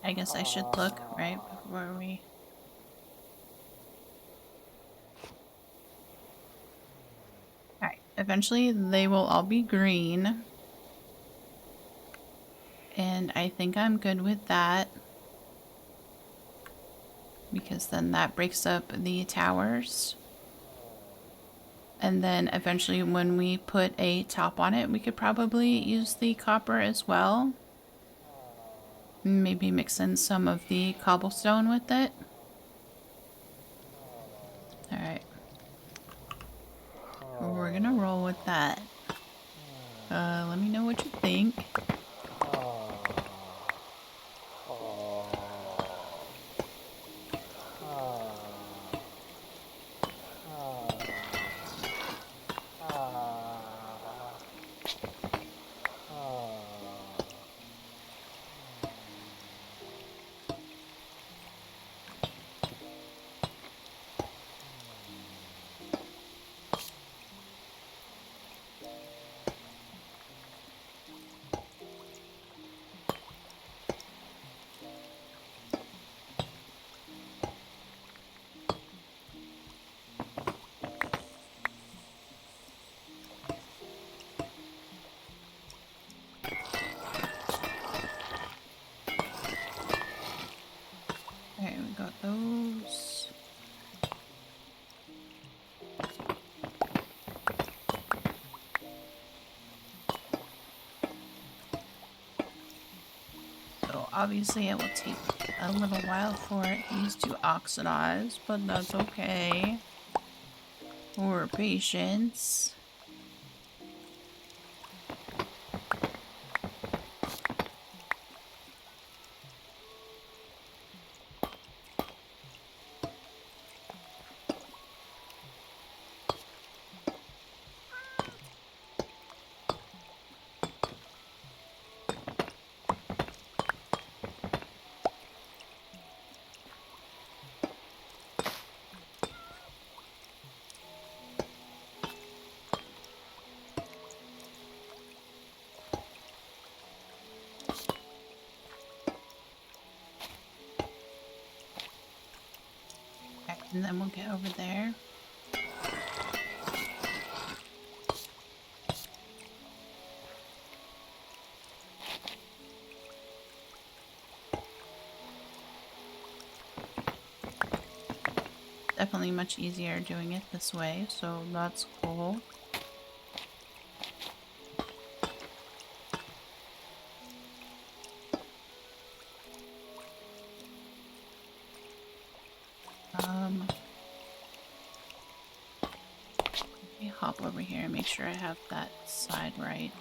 I guess I should look, right, before we... Alright, eventually they will all be green. And I think I'm good with that. Because then that breaks up the towers. And then eventually when we put a top on it, we could probably use the copper as well. Maybe mix in some of the cobblestone with it. Alright. We're gonna roll with that. Let me know what you think. Okay, we got those. So obviously it will take a little while for these to oxidize, but that's okay. For patience. And then we'll get over there. Definitely much easier doing it this way, so that's cool. Let me hop over here and make sure I have that side right.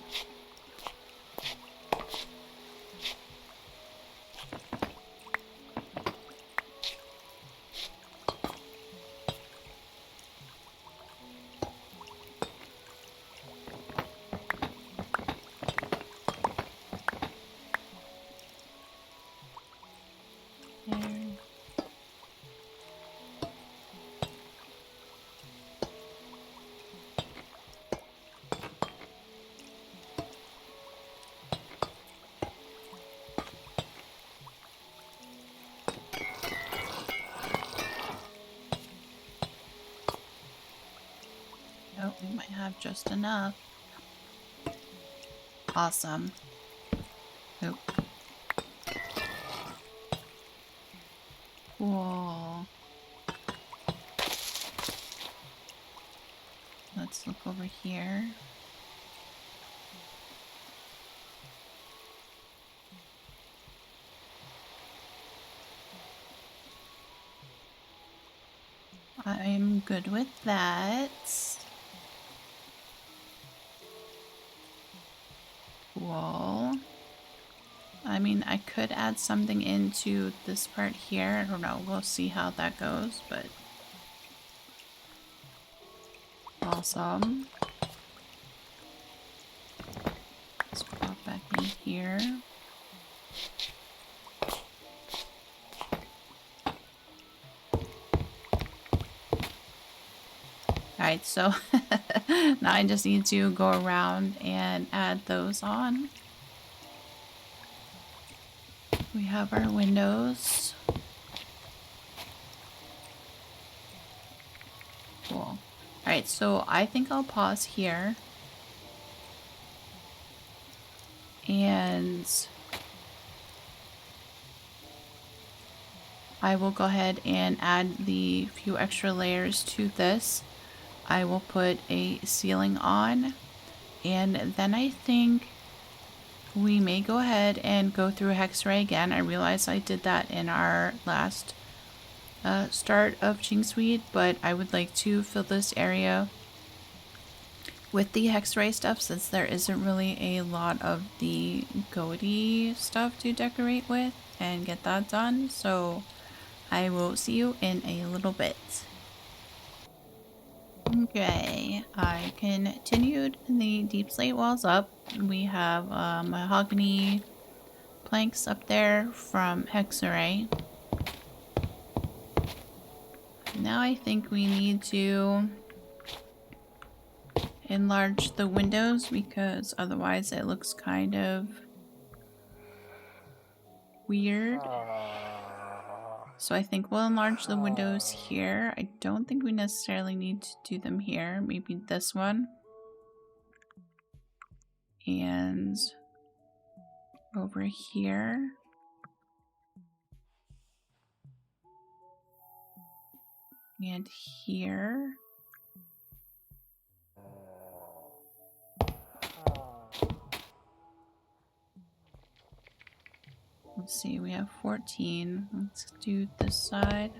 Oh, we might have just enough. Awesome. Oh. Cool. Let's look over here. I'm good with that. Cool. I mean, I could add something into this part here. I don't know. We'll see how that goes, but awesome. Let's pop back in here. Alright, so now I just need to go around and add those on. We have our windows. Cool. Alright, so I think I'll pause here. And I will go ahead and add the few extra layers to this. I will put a ceiling on, and then I think we may go ahead and go through Hexrei again. I realize I did that in our last start of Jinxweed, but I would like to fill this area with the Hexrei stuff since there isn't really a lot of the goatee stuff to decorate with and get that done. So I will see you in a little bit. Okay, I continued the deep slate walls up. We have mahogany planks up there from Hexerei. Now I think we need to enlarge the windows because otherwise it looks kind of weird. So I think we'll enlarge the windows here. I don't think we necessarily need to do them here. Maybe this one. And over here. And here. Let's see, we have 14. Let's do this side.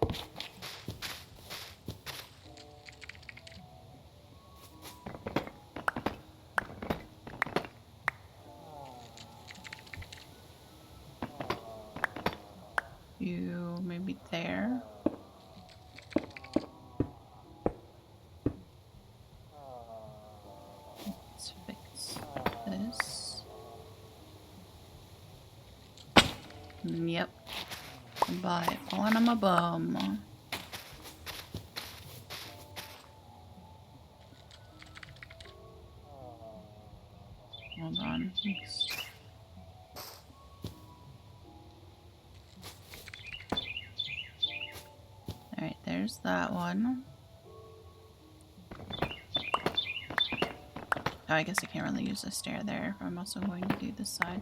You maybe there. Let's fix this. Yep. Bye. Falling on my bum. Hold on. Alright, there's that one. Oh, I guess I can't really use a stair there. I'm also going to do this side.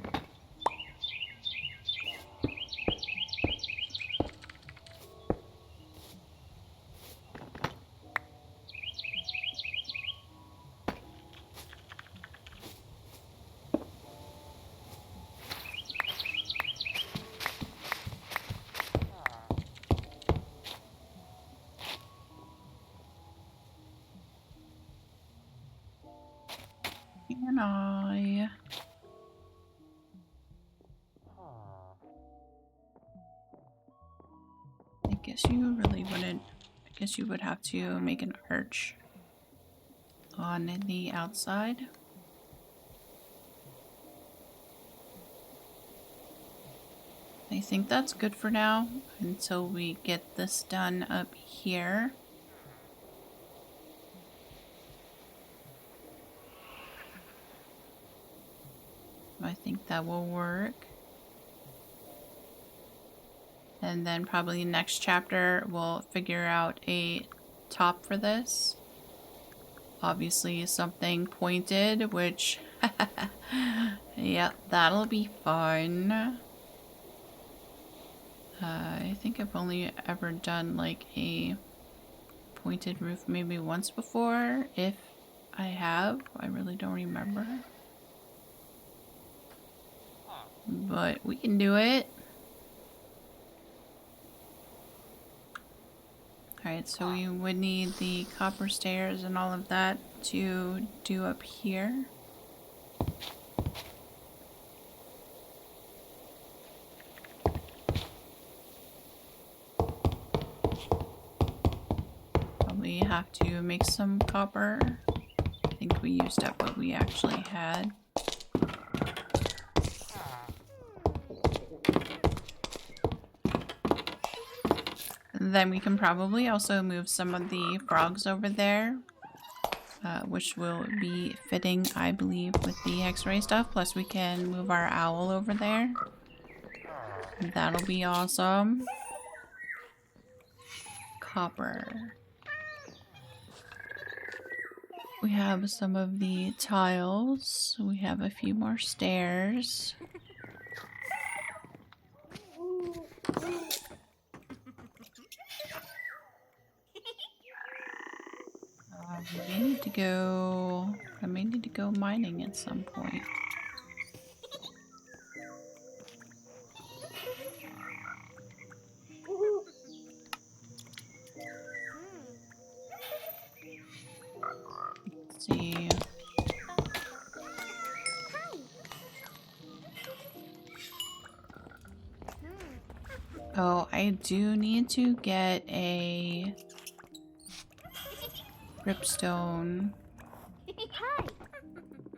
Can I? I guess you really wouldn't. I guess you would have to make an arch on the outside. I think that's good for now until we get this done up here. I think that will work. And then probably next chapter we'll figure out a top for this. Obviously something pointed, which yeah, that'll be fun. I think I've only ever done like a pointed roof maybe once before. If I have, I really don't remember. But we can do it. Alright, so we would need the copper stairs and all of that to do up here. Probably have to make some copper. I think we used up what we actually had. Then we can probably also move some of the frogs over there, which will be fitting, I believe, with the Hexrei stuff. Plus we can move our owl over there. That'll be awesome. Copper. We have some of the tiles. We have a few more stairs. I may need to go mining at some point. Let's see. Oh, I do need to get a ripstone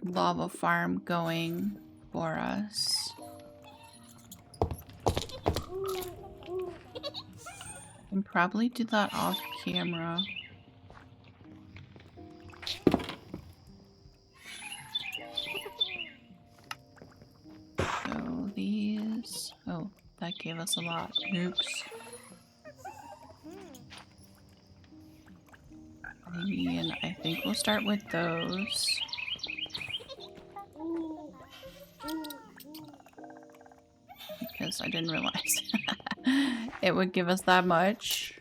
lava farm going for us. I can probably do that off camera. So these... Oh, that gave us a lot. Oops. And I think we'll start with those. Because I didn't realize it would give us that much.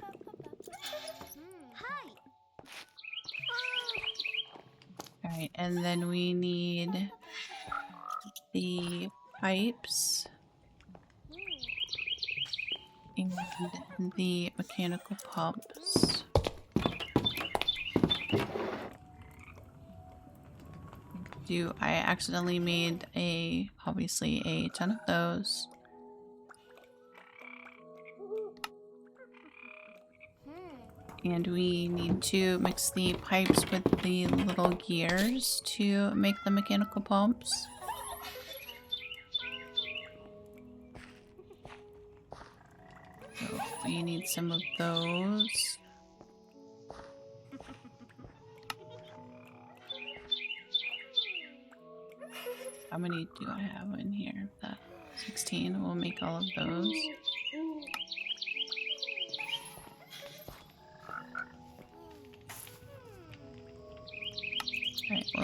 Alright, and then we need the pipes and the mechanical pumps. I accidentally made obviously a ton of those. And we need to mix the pipes with the little gears to make the mechanical pumps. So we need some of those. How many do I have in here? 16. We'll make all of those.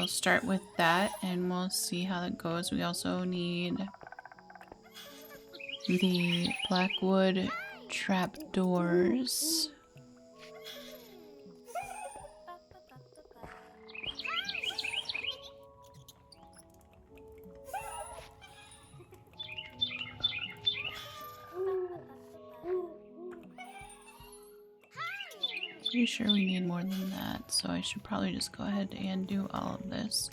we'll start with that and we'll see how that goes. We also need the blackwood trapdoors. Pretty sure we need more than that, so I should probably just go ahead and do all of this.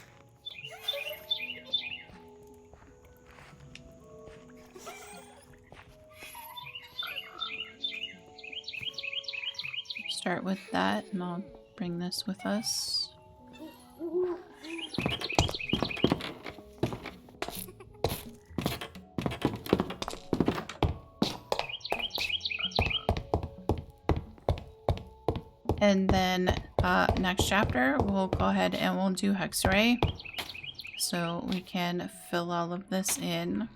Start with that, and I'll bring this with us. And then next chapter, we'll go ahead and we'll do Hexrei. So we can fill all of this in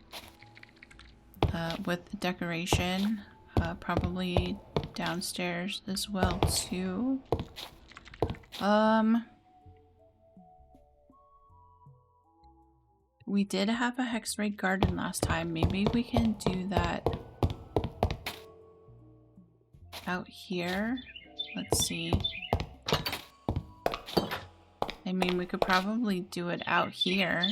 with decoration. Probably downstairs as well too. We did have a Hexrei garden last time. Maybe we can do that out here. Let's see. I mean, we could probably do it out here.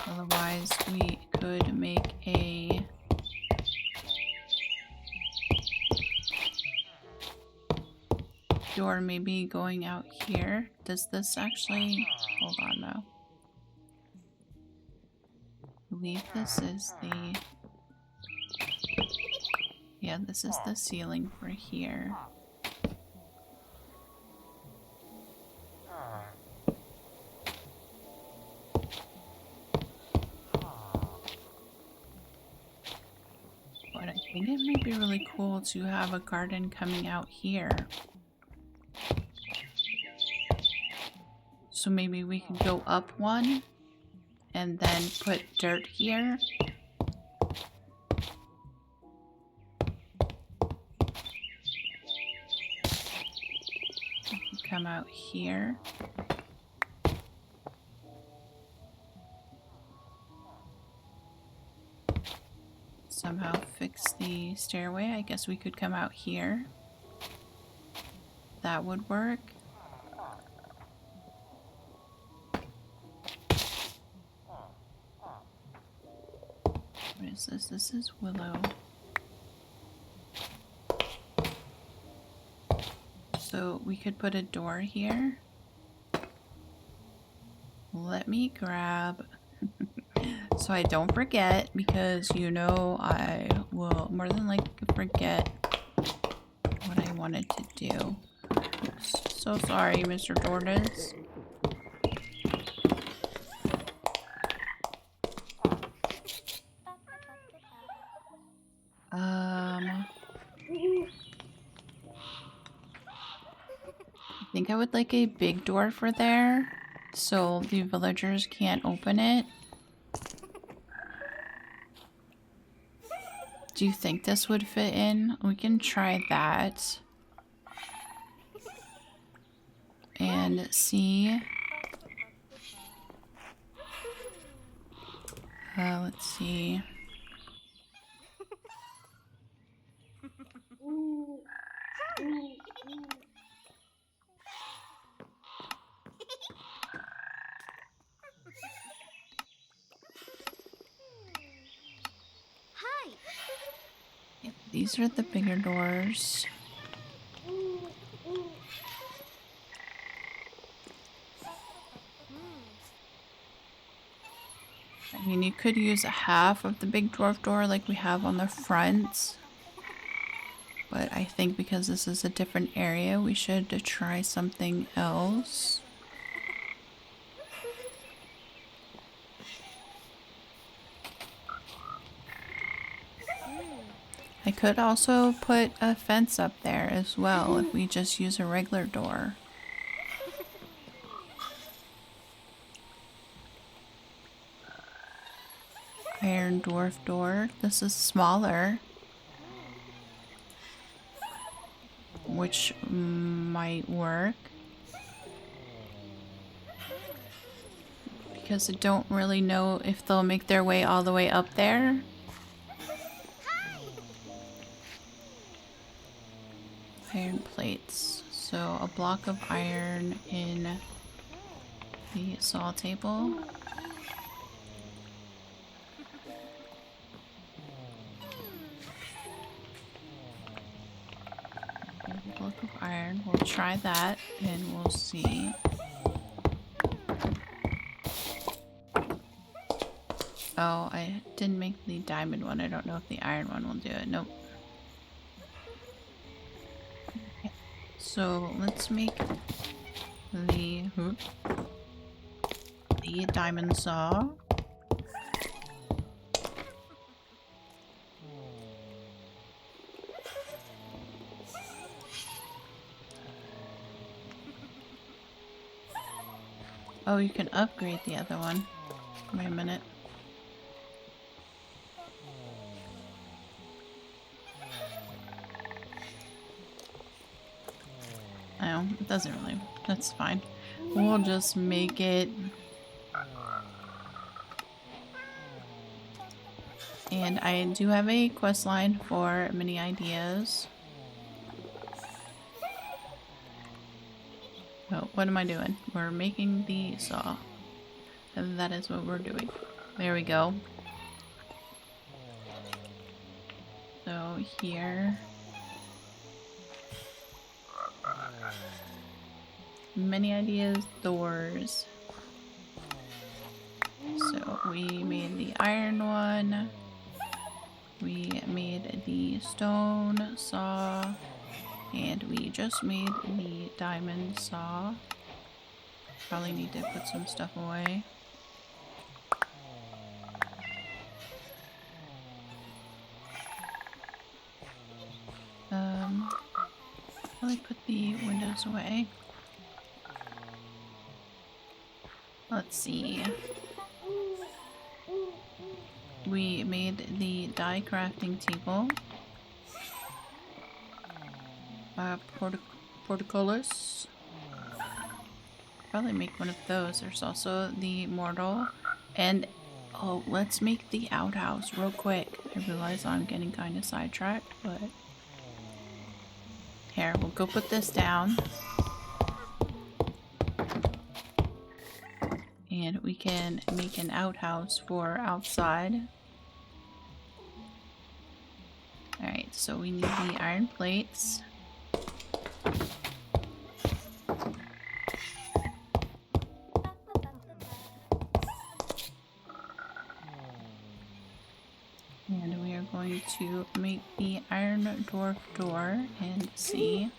Otherwise, we could make a door maybe going out here. Does this actually... Hold on now. I believe this is the... Yeah, this is the ceiling for here. But I think it might be really cool to have a garden coming out here. So maybe we can go up one and then put dirt here. Come out here. Somehow fix the stairway. I guess we could come out here. That would work. What is this? This is willow. So we could put a door here. Let me grab, so I don't forget, because you know I will more than likely forget what I wanted to do. So sorry, Mr. Tortoise. I think I would like a big door for there, so the villagers can't open it. Do you think this would fit in? We can try that. And see. Let's see. Yep, these are the bigger doors. I mean, you could use a half of the big dwarf door like we have on the front. But I think because this is a different area, we should try something else. I could also put a fence up there as well if we just use a regular door. Iron dwarf door. This is smaller. which might work. Because I don't really know if they'll make their way all the way up there. Iron plates. So a block of iron in the saw table. A block of iron. We'll try that and we'll see. Oh, I didn't make the diamond one. I don't know if the iron one will do it. Nope. Okay. So let's make the diamond saw. Oh, you can upgrade the other one. Wait a minute. Oh, it doesn't really. That's fine. We'll just make it. And I do have a quest line for mini ideas. Oh, what am I doing? We're making the saw. And that is what we're doing. There we go. So here. Many ideas, doors. So we made the iron one. We made the stone saw. And we just made the diamond saw. Probably need to put some stuff away. Probably put the windows away. Let's see. We made the die crafting table. Portcullis. Probably make one of those. There's also the mortal. And oh, let's make the outhouse real quick. I realize I'm getting kind of sidetracked, but here, we'll go put this down. And we can make an outhouse for outside. Alright, so we need the iron plates. And we are going to make the iron dwarf door and see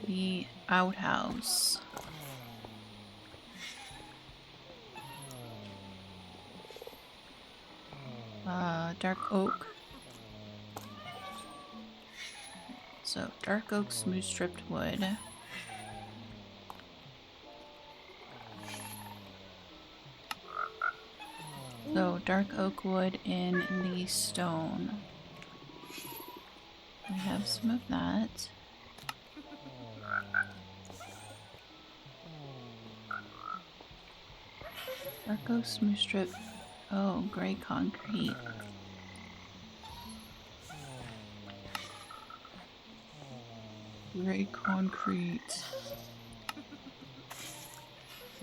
the outhouse. Dark oak. So dark oak, smooth stripped wood. So dark oak wood in the stone. We have some of that. Dark oak, smooth strip. Oh, gray concrete. Gray concrete.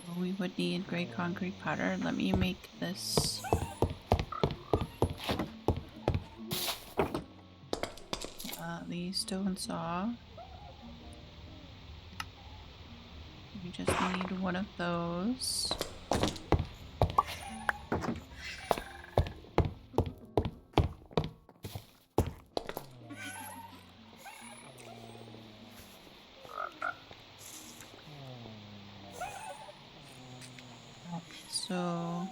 Well, we would need gray concrete powder. Let me make this. The stone saw. We just need one of those. So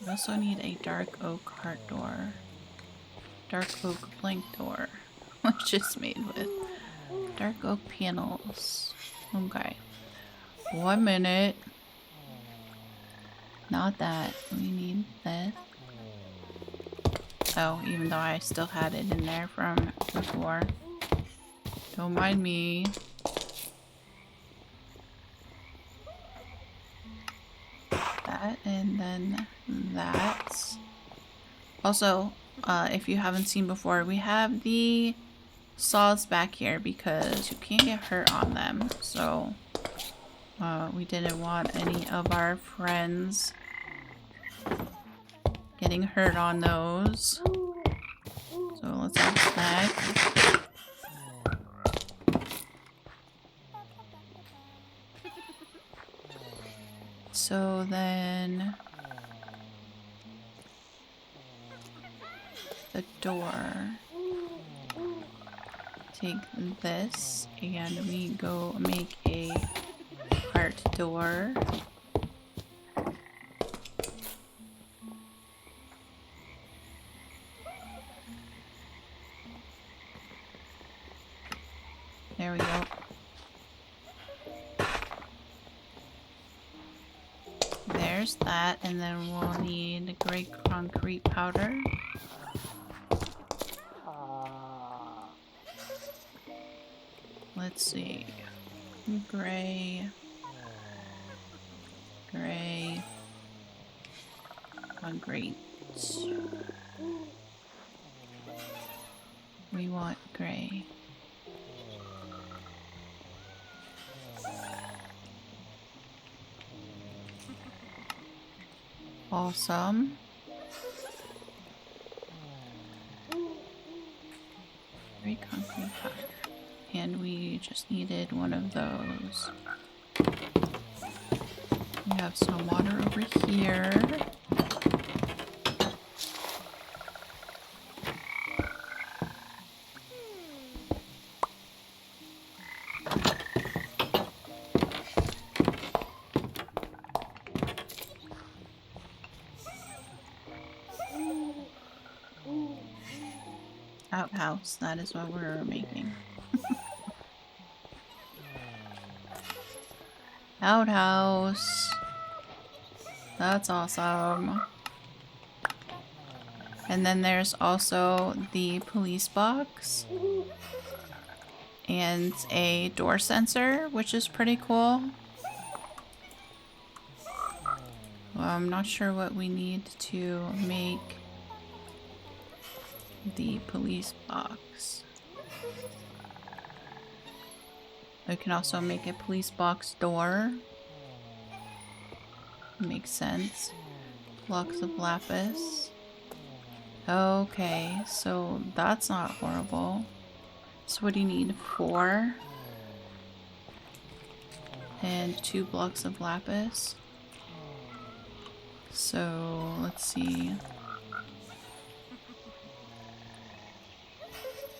we also need a dark oak heart door. Dark oak plank door. Which is made with dark oak panels. Okay. 1 minute. Not that. We need this. Oh, even though I still had it in there from before. Don't mind me. That, and then that. Also, if you haven't seen before, we have the saws back here because you can't get hurt on them. So, we didn't want any of our friends getting hurt on those. So let's have a snack. So then the door. Take this and we go make a cart door. There we go. There's that, and then we'll need gray concrete powder. Let's see. Gray. Concrete. We want gray. Awesome. Gray concrete powder. And we just needed one of those. We have some water over here. Outhouse, that is what we're making. Outhouse. That's awesome. And then there's also the police box. And a door sensor, which is pretty cool. Well, I'm not sure what we need to make the police box. We can also make a police box door. Makes sense. Blocks of lapis. Okay, so that's not horrible. So what do you need? 4 and 2 blocks of lapis. So let's see.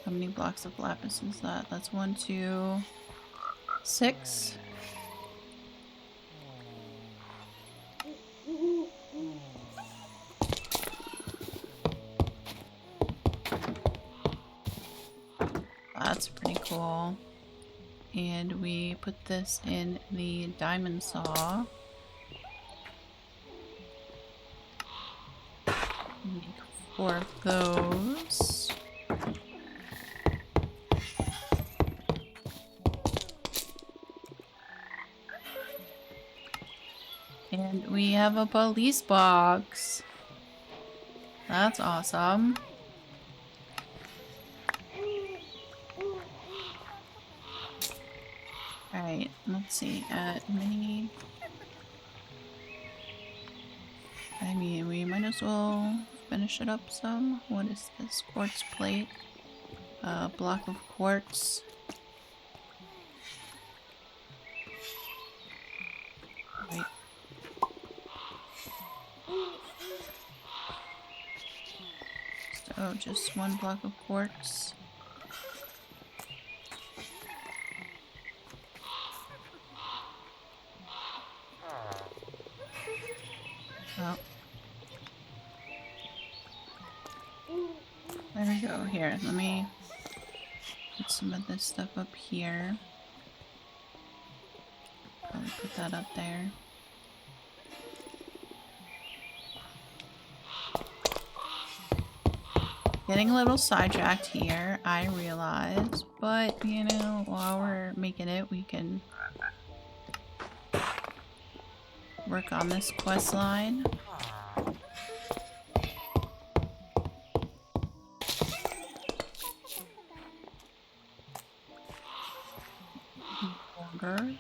How many blocks of lapis is that? That's 1, 2, 6. That's pretty cool. And we put this in the diamond saw. Make 4 of those. And we have a police box. That's awesome. Alright, let's see. Mini. I mean, we might as well finish it up some. What is this? Quartz plate. Block of quartz. Right. So, just 1 block of quartz. Oh. There we go. Here, let me put some of this stuff up here. Probably put that up there. Getting a little sidetracked here, I realize. But, you know, while we're making it, we can work on this quest line. Longer.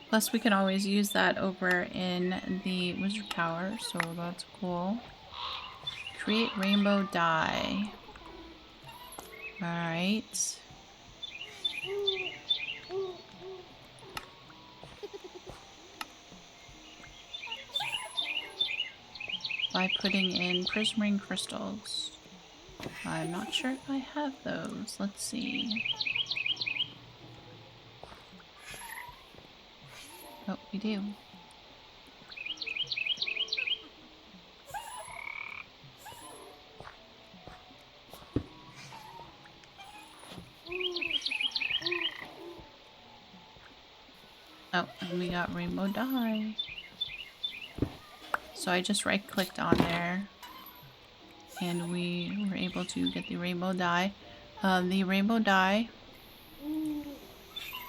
Plus, we can always use that over in the wizard tower, so that's cool. Create rainbow dye. Alright. By putting in prismarine crystals. I'm not sure if I have those. Let's see. Oh, we do. Oh, and we got rainbow dye. So I just right-clicked on there, and we were able to get the rainbow dye. The rainbow dye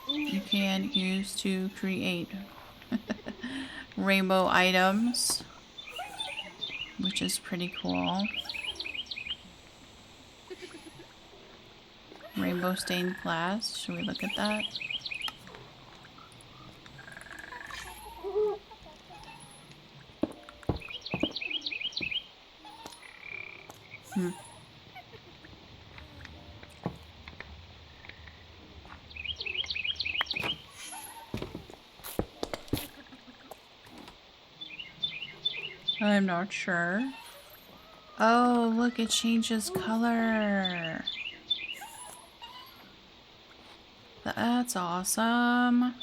you can use to create rainbow items, which is pretty cool. Rainbow stained glass. Should we look at that? I'm not sure. Oh, look, it changes color. That's awesome.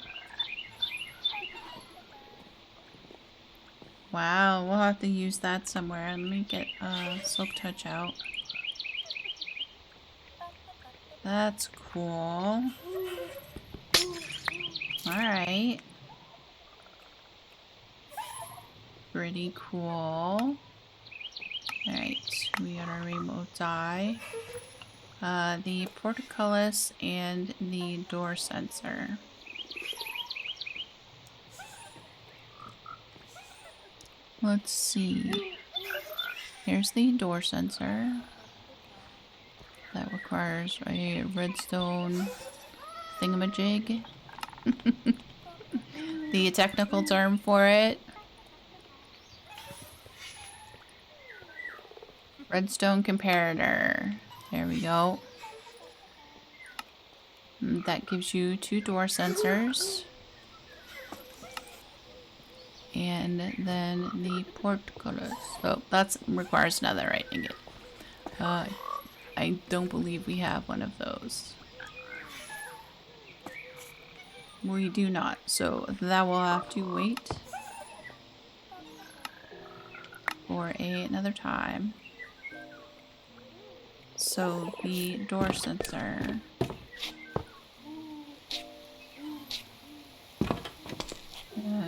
Wow, we'll have to use that somewhere. Let me get Silk Touch out. That's cool. Alright. Pretty cool. Alright, we got our rainbow dye. The portcullis and the door sensor. Let's see. Here's the door sensor. That requires a redstone thingamajig. The technical term for it. Redstone comparator. There we go. That gives you 2 door sensors. And then the portcullis. Oh, that requires netherite ingot. I don't believe we have one of those. We do not, so that will have to wait for another time. So the door sensor.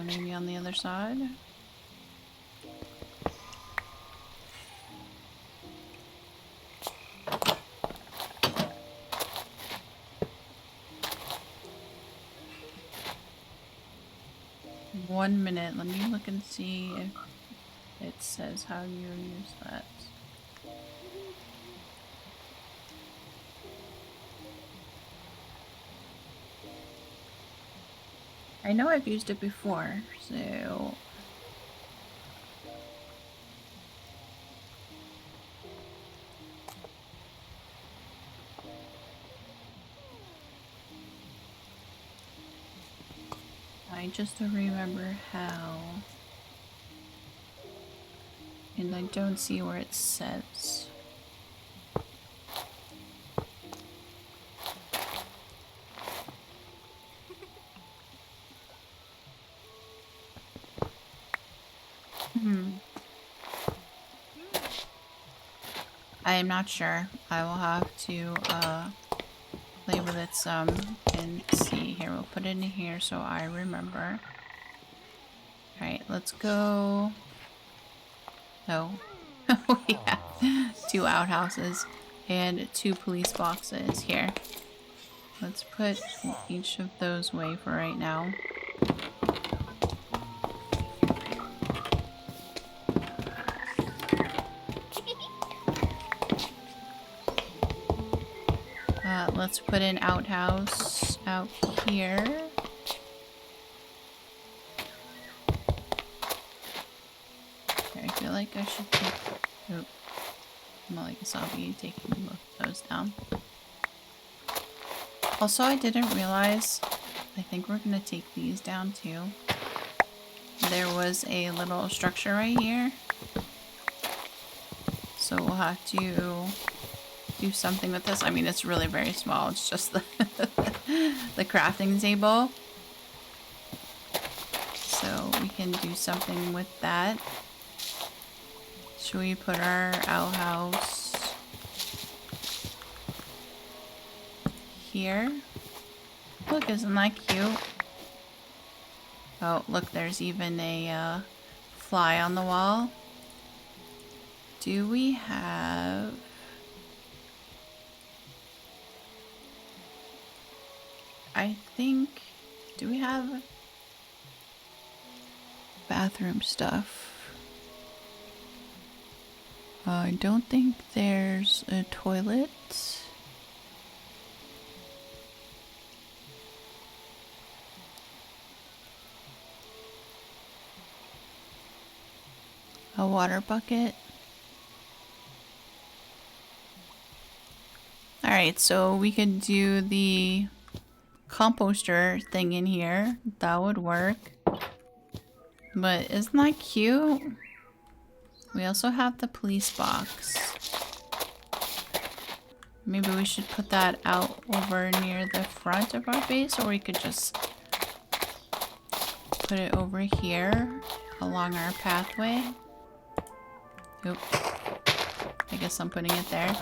Maybe on the other side. One minute. Let me look and see if it says how you use that. I know I've used it before, so... I just don't remember how. And I don't see where it says. I am not sure. I will have to play with it some and see. Here, we'll put it in here so I remember. Alright, let's go. Oh. We have 2 outhouses and 2 police boxes here. Let's put each of those away for right now. Let's put an outhouse out here. Okay, I feel like I should take... Oh, more like a zombie taking both of those down. Also, I didn't realize, I think we're gonna take these down too. There was a little structure right here. So we'll have to do something with this. I mean, it's really very small. It's just the, the crafting table. So we can do something with that. Should we put our outhouse here? Look, isn't that cute? Oh, look, there's even a fly on the wall. Do we have... I think... Do we have bathroom stuff? I don't think there's a toilet. A water bucket. Alright, so we could do the composter thing in here. That would work. But isn't that cute? We also have the police box. Maybe we should put that out over near the front of our base, or we could just put it over here along our pathway. Oop. I guess I'm putting it there.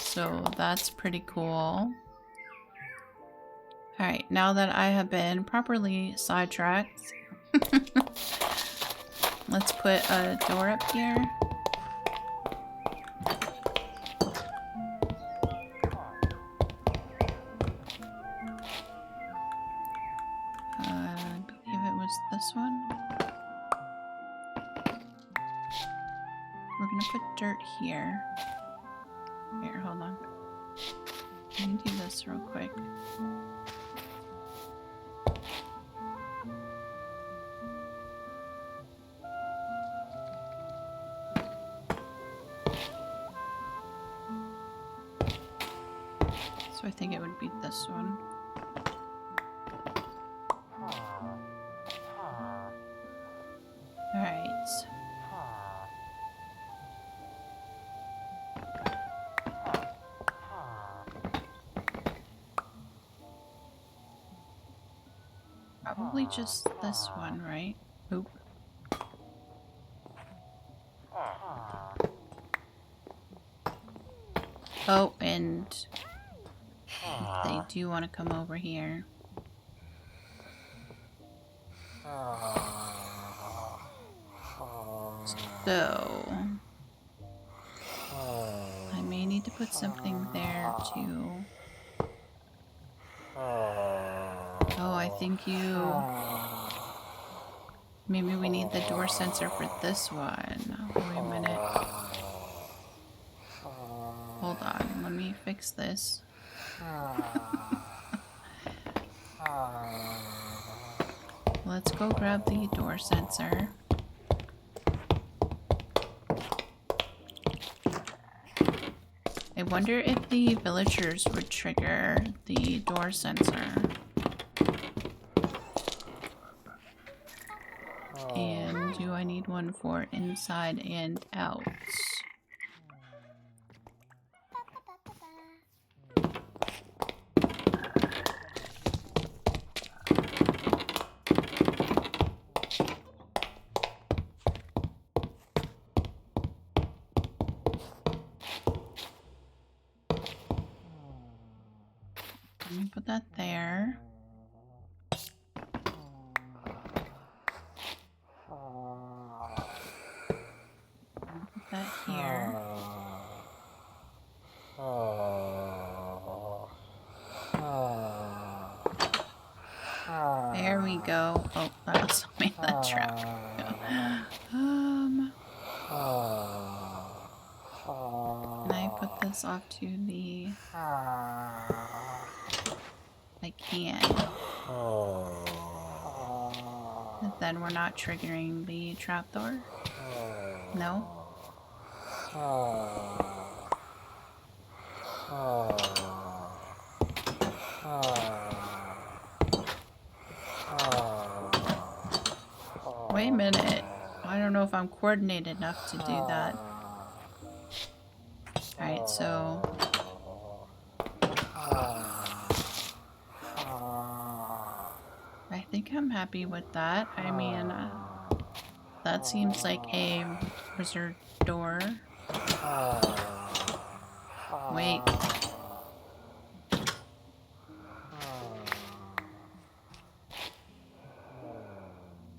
So that's pretty cool. Alright, now that I have been properly sidetracked, let's put a door up here. I believe it was this one. We're gonna put dirt here. Here, hold on. Let me do this real quick. So I think it would be this one. Alright. Probably just this one, right? Oop. Oh, and they do want to come over here. So I may need to put something there too. Oh, I think you... Maybe we need the door sensor for this one. Wait a minute. Hold on, let me fix this. Let's go grab the door sensor. I wonder if the villagers would trigger the door sensor. And do I need one for inside and out? Let me put that there. that here. There we go. Oh, that also made that trap. Can I put this off to the... I can. And then we're not triggering the trapdoor? No? Wait a minute. I don't know if I'm coordinated enough to do that. Alright, so... I think I'm happy with that. I mean, that seems like a reserved door. Wait.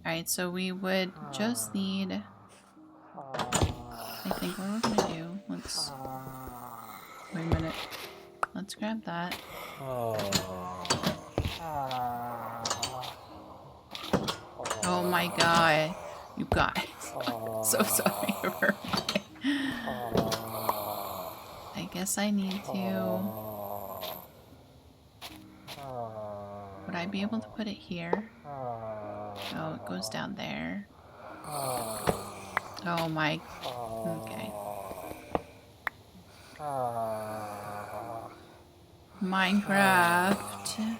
Alright, so we would just need... I think what we're gonna do, let's... Wait a minute. Let's grab that. Oh my god. You guys. I'm so sorry for I guess I need to... Would I be able to put it here? Oh, it goes down there. Oh my... Okay. Minecraft.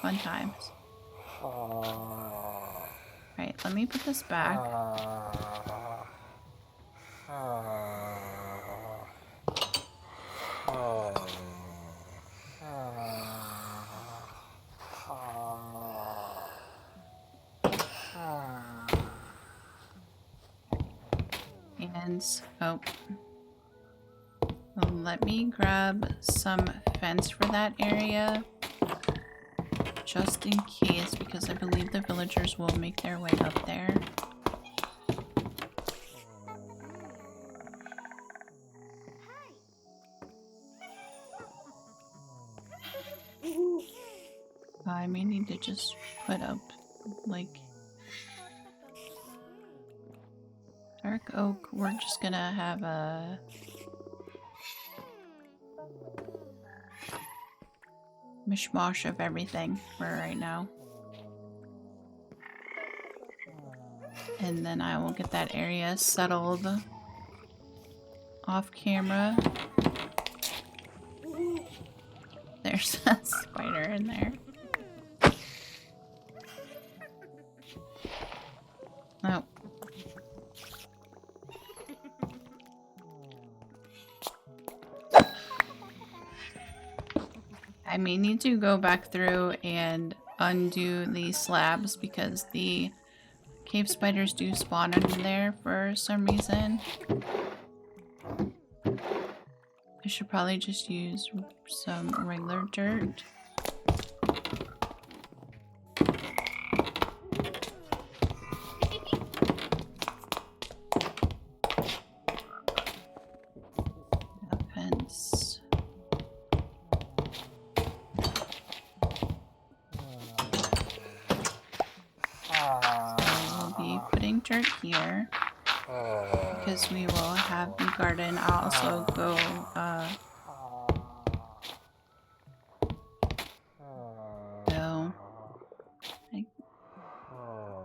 Fun times. Right, let me put this back. And, oh. Let me grab some fence for that area. Just in case, because I believe the villagers will make their way up there. I may need to just put up, like... Dark oak, we're just gonna have a... mishmash of everything for right now. And then I will get that area settled off camera. There's a spider in there. Oh. I may need to go back through and undo these slabs because the cave spiders do spawn under there for some reason. I should probably just use some regular dirt. Fence. So we'll be putting dirt here because we will have the garden. I'll also go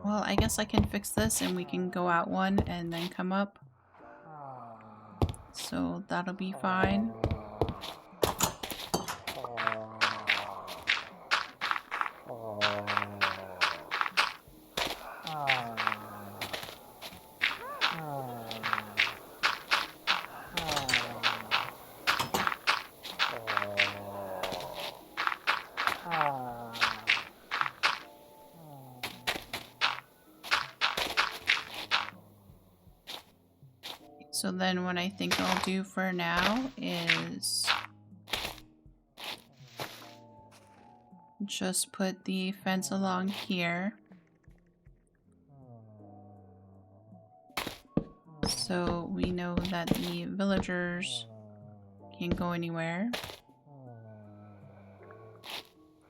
well, I guess I can fix this and we can go out one and then come up. So that'll be fine. So then what I think I'll do for now is just put the fence along here. So we know that the villagers can't go anywhere.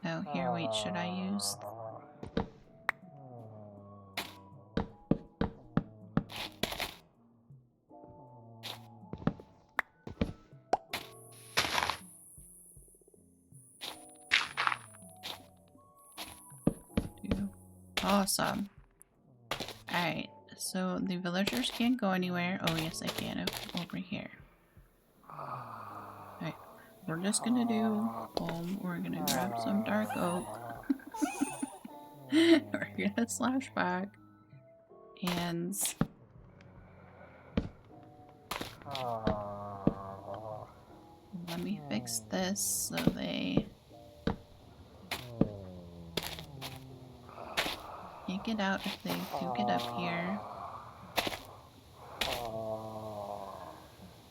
Oh, here, wait, should I use... Awesome. Alright, so the villagers can't go anywhere. Oh, yes, I can. Over here. Alright, we're just gonna do... we're gonna grab some dark oak. We're gonna slash back. And... let me fix this so they... can't get out if they do get up here.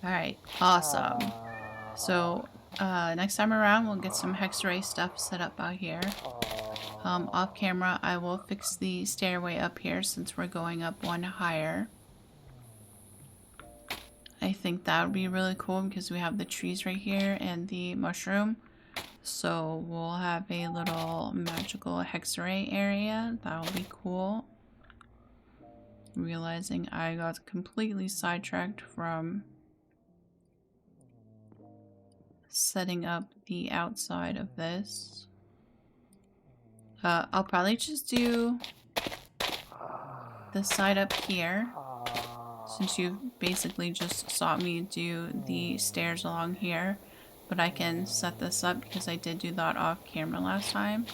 Alright, awesome. So, next time around we'll get some Hexrei stuff set up out here. Off camera I will fix the stairway up here since we're going up one higher. I think that would be really cool because we have the trees right here and the mushroom. So we'll have a little magical Hexerei area. That will be cool. Realizing I got completely sidetracked from setting up the outside of this. I'll probably just do the side up here, since you basically just saw me do the stairs along here. But I can set this up because I did do that off camera last time.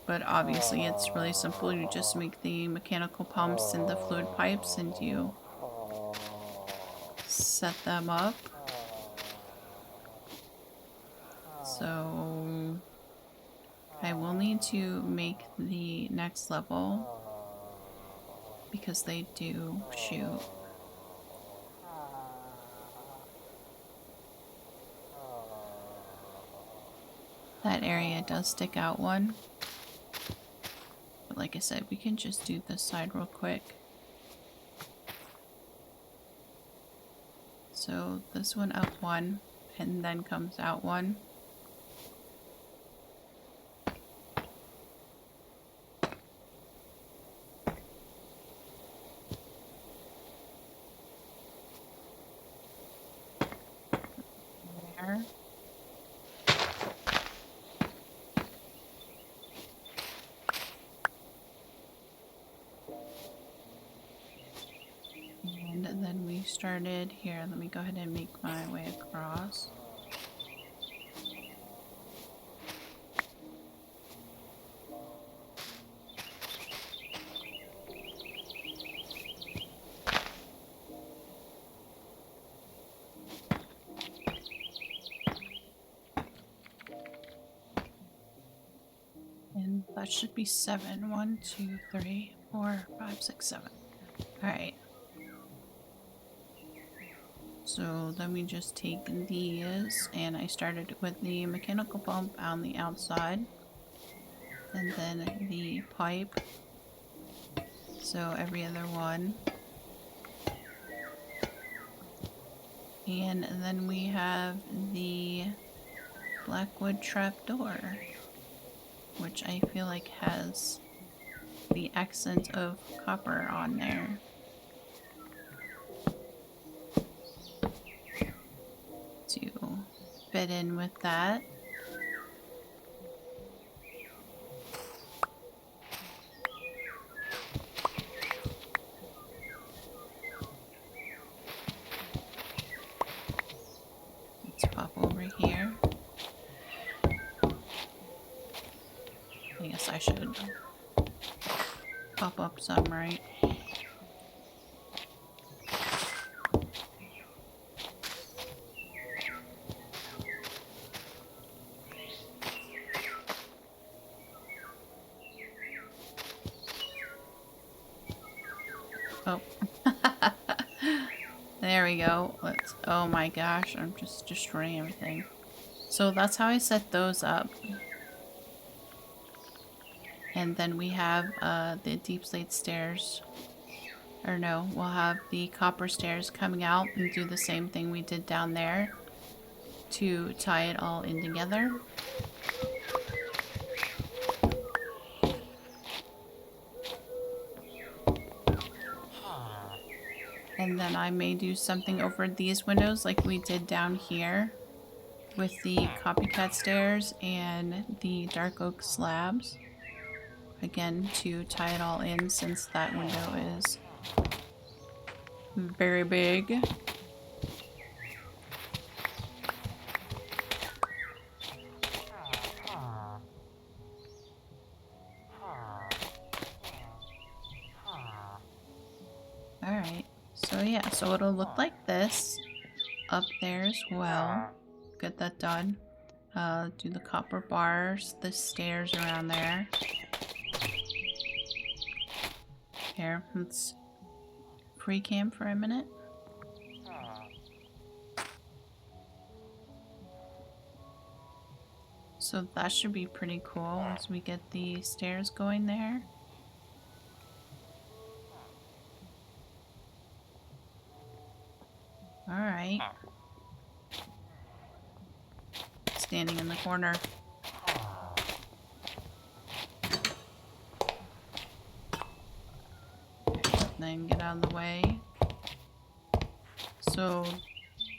But obviously it's really simple. You just make the mechanical pumps and the fluid pipes and you set them up. So I will need to make the next level because they do shoot. That area does stick out one. But like I said, we can just do this side real quick. So this one up one and then comes out one. There. And then we started here. Let me go ahead and make my way across. And that should be 7. 1, 2, 3, 4, 5, 6, 7. Alright. So then we just take these, and I started with the mechanical pump on the outside, and then the pipe, so every other one, and then we have the blackwood trapdoor, which I feel like has the accent of copper on there. To fit in with that. Let's pop over here. I guess I should pop up some, right? Oh. There we go. Let's, oh my gosh, I'm just destroying everything. So that's how I set those up. And then we have the deep slate stairs Or no, we'll have the copper stairs coming out and do the same thing we did down there to tie it all in together. And then I may do something over these windows like we did down here with the copycat stairs and the dark oak slabs. Again, to tie it all in since that window is very big. Alright, so yeah, so it'll look like this up there as well. Get that done. Do the copper bars, the stairs around there. Here, let's pre-cam for a minute. So that should be pretty cool as we get the stairs going there. Alright. Standing in the corner. Then get out of the way. So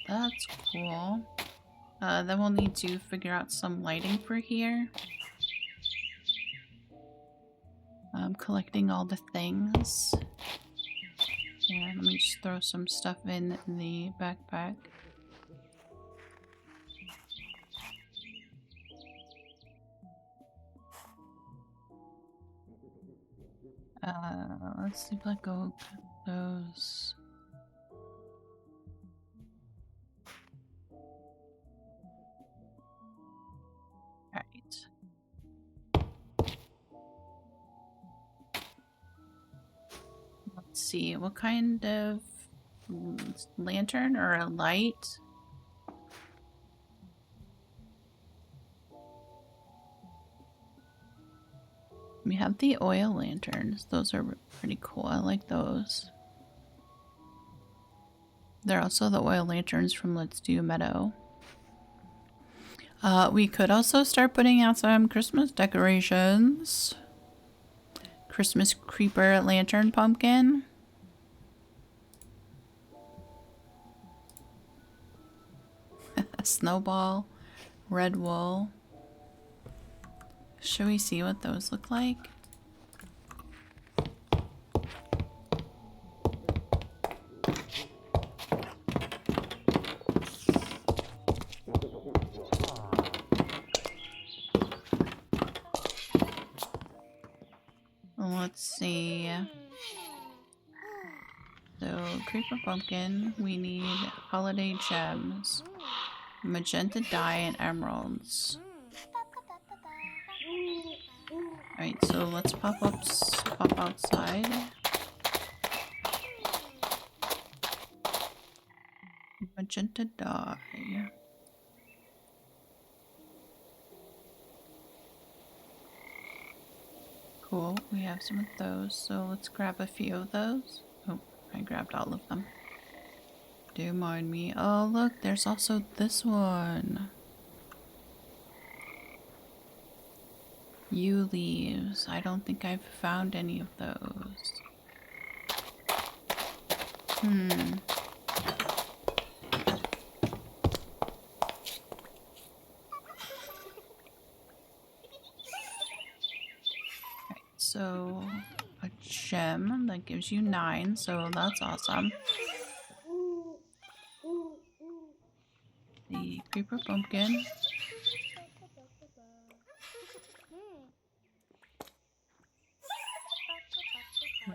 that's cool. Then we'll need to figure out some lighting for here. I'm collecting all the things. Yeah, let me just throw some stuff in the backpack. Let's see, black oak, those. Right. Let's see, what kind of lantern or a light? We have the oil lanterns. Those are pretty cool. I like those. They're also the oil lanterns from Let's Do Meadow. We could also start putting out some Christmas decorations. Christmas creeper lantern pumpkin. Snowball. Red wool. Should we see what those look like? Let's see. So, creeper pumpkin, we need holiday gems, magenta dye, and emeralds. Alright, so let's pop outside. Magenta dye. Cool, we have some of those, so let's grab a few of those. Oh, I grabbed all of them. Do mind me. Oh look, there's also this one. Yew leaves. I don't think I've found any of those. So, a gem that gives you 9, so that's awesome. The creeper pumpkin.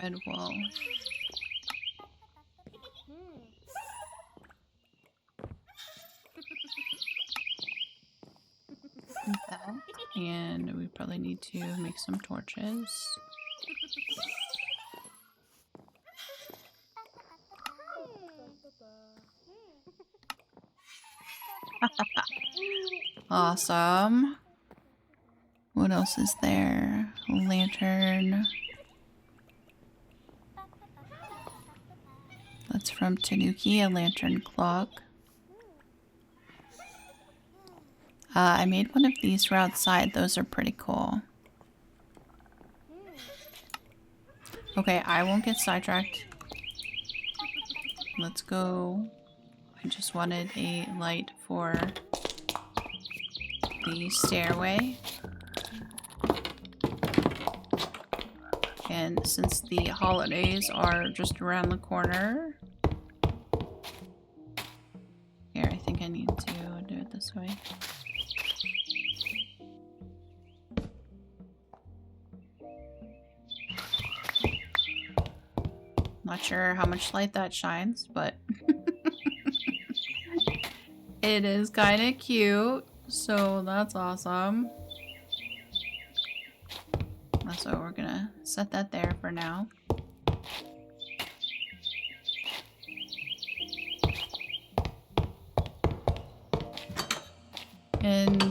Red wool. That. And we probably need to make some torches. Awesome. What else is there? A lantern. That's from Tanuki, a lantern clock. I made one of these for outside. Those are pretty cool. Okay, I won't get sidetracked. Let's go. I just wanted a light for the stairway. And since the holidays are just around the corner... Here, I think I need to do it this way. Not sure how much light that shines, but it is kind of cute, so that's awesome. So we're gonna set that there for now. And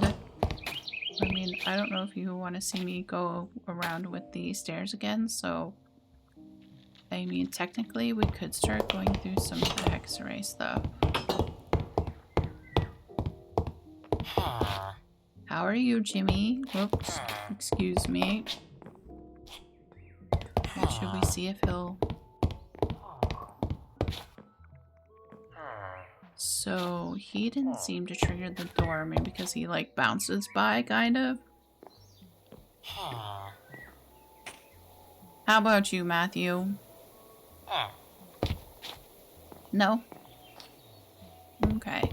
I mean, I don't know if you want to see me go around with the stairs again, so I mean, technically we could start going through some of the Hexerei stuff. How are you, Jimmy? Whoops, excuse me. What should we see if he'll... So he didn't seem to trigger the door, maybe because he like bounces by, kind of. How about you, Matthew? No? Okay.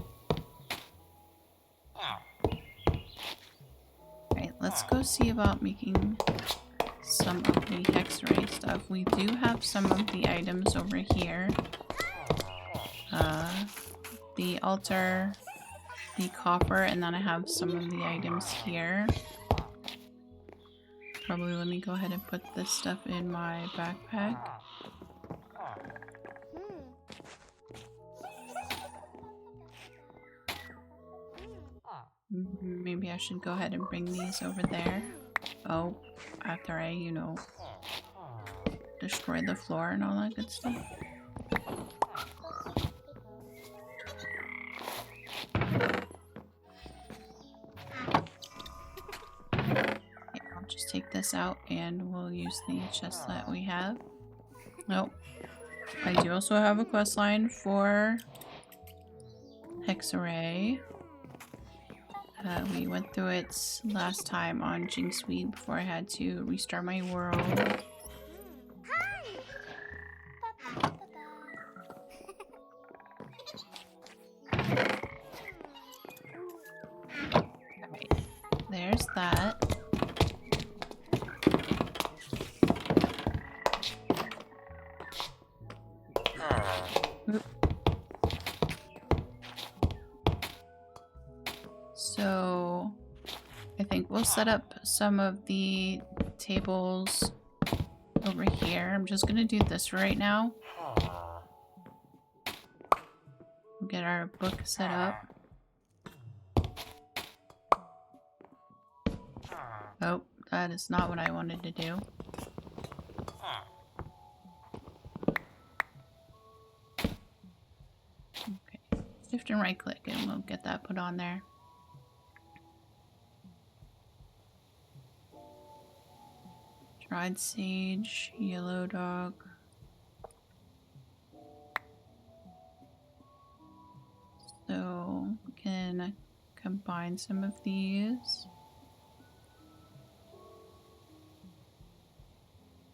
Alright, let's go see about making some of the Hexrei stuff. We do have some of the items over here. The altar, the copper, and then I have some of the items here. Probably let me go ahead and put this stuff in my backpack. Maybe I should go ahead and bring these over there. Oh, after I, you know, destroy the floor and all that good stuff. Take this out and we'll use the chest that we have. Nope. I do also have a quest line for Hexerei. We went through it last time on Jinxweed before I had to restart my world. Alright, there's that. So I think we'll set up some of the tables over here. I'm just gonna do this right now. We'll get our book set up. Oh, that is not what I wanted to do. Okay, shift and right click and we'll get that put on there. Dried sage, yellow dog. So we can combine some of these.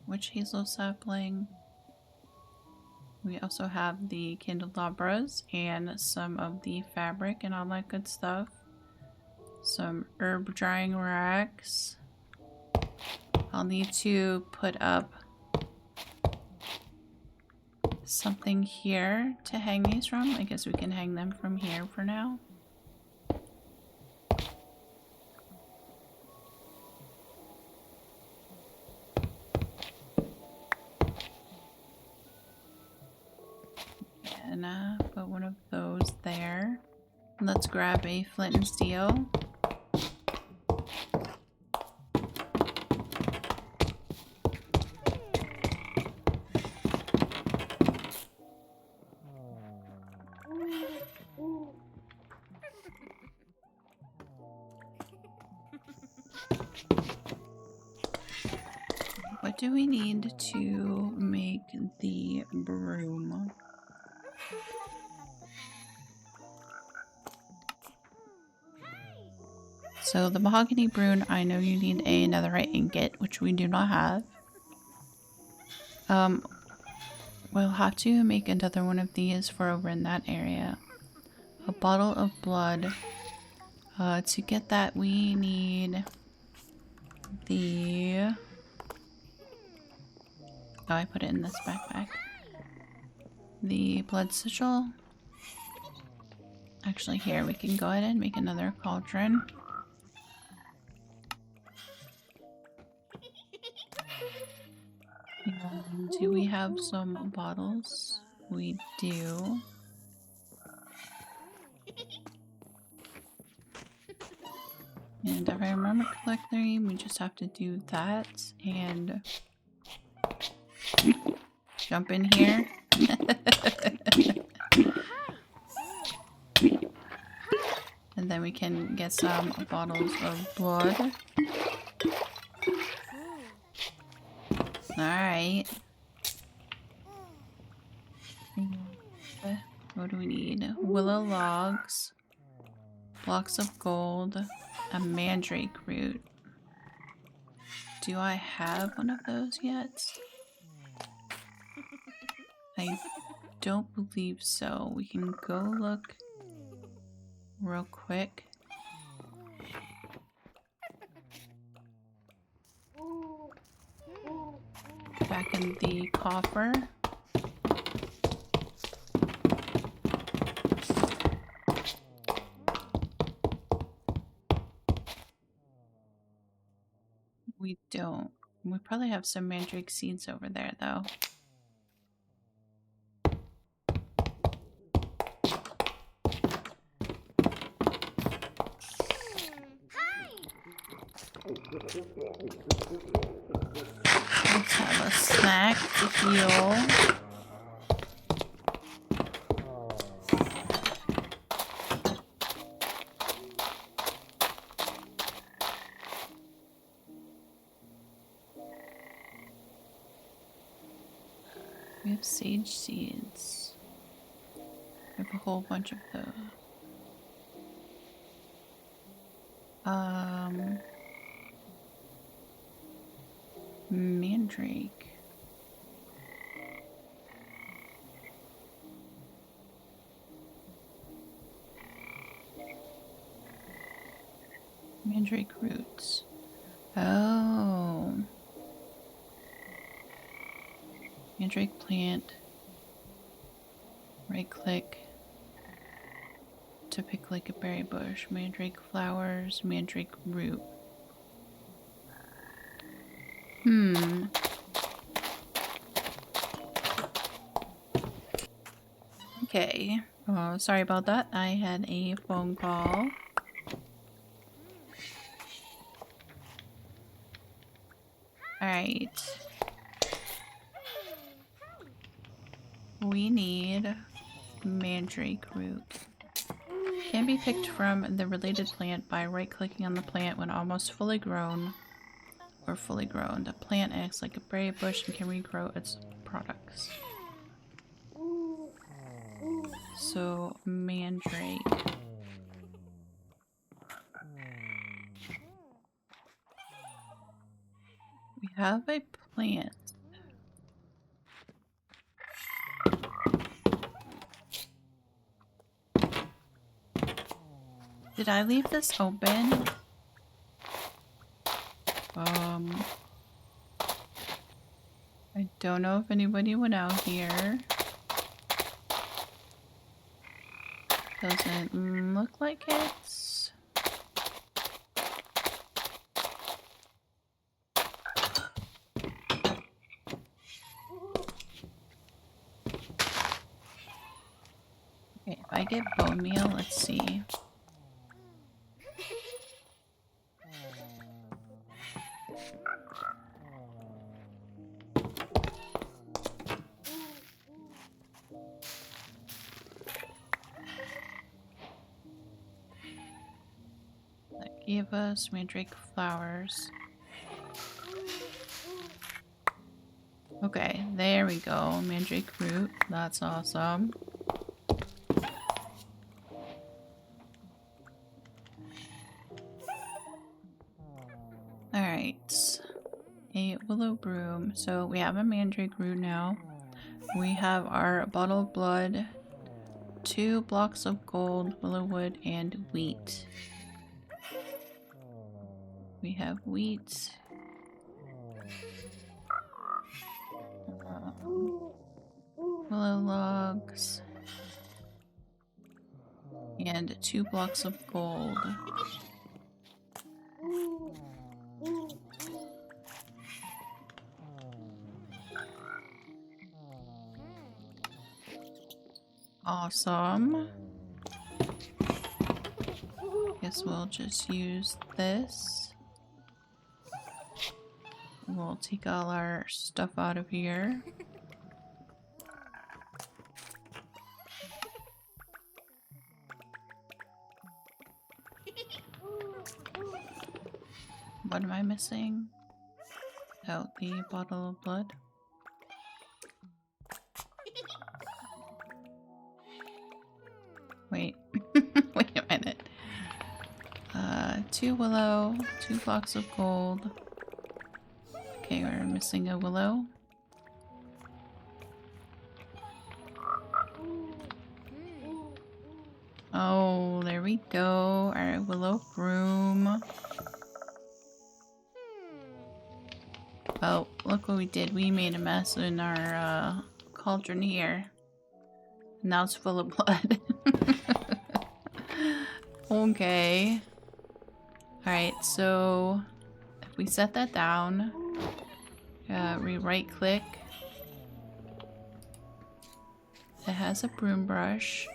Witch hazel sapling. We also have the candelabras and some of the fabric and all that good stuff. Some herb drying racks. I'll need to put up something here to hang these from. I guess we can hang them from here for now. And put one of those there. Let's grab a flint and steel. What do we need to make the broom? So the mahogany broom, I know you need a netherite ingot, which we do not have. We'll have to make another one of these for over in that area. A bottle of blood. To get that, we need the... Oh, I put it in this backpack. The blood sigil. Actually, here, we can go ahead and make another cauldron. Do we have some bottles? We do. And if I remember correctly, we just have to do that and jump in here. And then we can get some bottles of blood. Alright. What do we need? Willow logs, blocks of gold, a mandrake root. Do I have one of those yet? I don't believe so. We can go look real quick. Back in the coffer. We don't. We probably have some mandrake seeds over there, though. Let's have a snack to heal. We have sage seeds. We have a whole bunch of those. Mandrake. Mandrake roots. Oh. Mandrake plant. Right click to pick like a berry bush. Mandrake flowers. Mandrake root. Okay. Oh, sorry about that. I had a phone call. Alright. We need mandrake root. Can be picked from the related plant by right-clicking on the plant when almost fully grown or fully grown. The plant acts like a berry bush and can regrow its products. So, mandrake. We have a plant. Did I leave this open? I don't know if anybody went out here. Doesn't look like it's... Okay, if I get bone meal, let's see. gave us mandrake flowers. Okay, there we go. Mandrake root. That's awesome. Alright. A willow broom. So we have a mandrake root now. We have our bottle of blood, 2 blocks of gold, willow wood, and wheat. We have wheat. Willow logs. And 2 blocks of gold. Awesome. Guess we'll just use this. We'll take all our stuff out of here. What am I missing? Oh, the bottle of blood. Wait. Wait a minute. 2 willow, 2 blocks of gold. Okay, we're missing a willow. Oh, there we go. Our willow broom. Oh, look what we did. We made a mess in our cauldron here. Now it's full of blood. Okay. Alright, so if we set that down, we right click. It has a broom brush.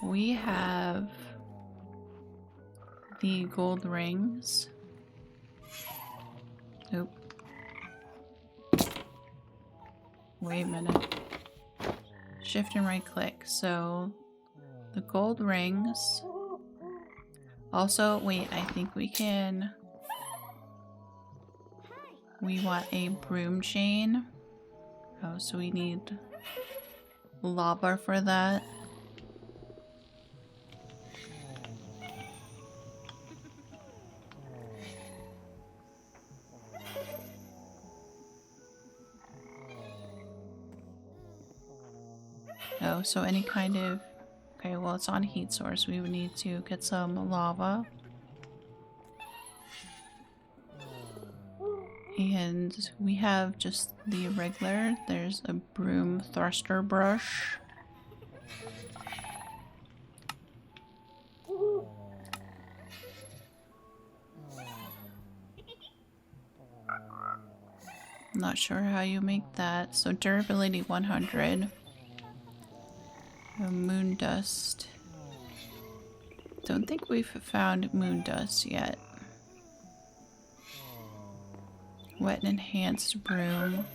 We have the gold rings. Oop. Wait a minute. Shift and right click. So the gold rings. Also, wait, I think we can... We want a broom chain. Oh, so we need lava for that. Oh, so any kind of... Okay, well, it's on heat source. We would need to get some lava. And we have just the regular. There's a broom thruster brush. Not sure how you make that. So durability 100. Moon dust. Don't think we've found moon dust yet. Wet and enhanced broom.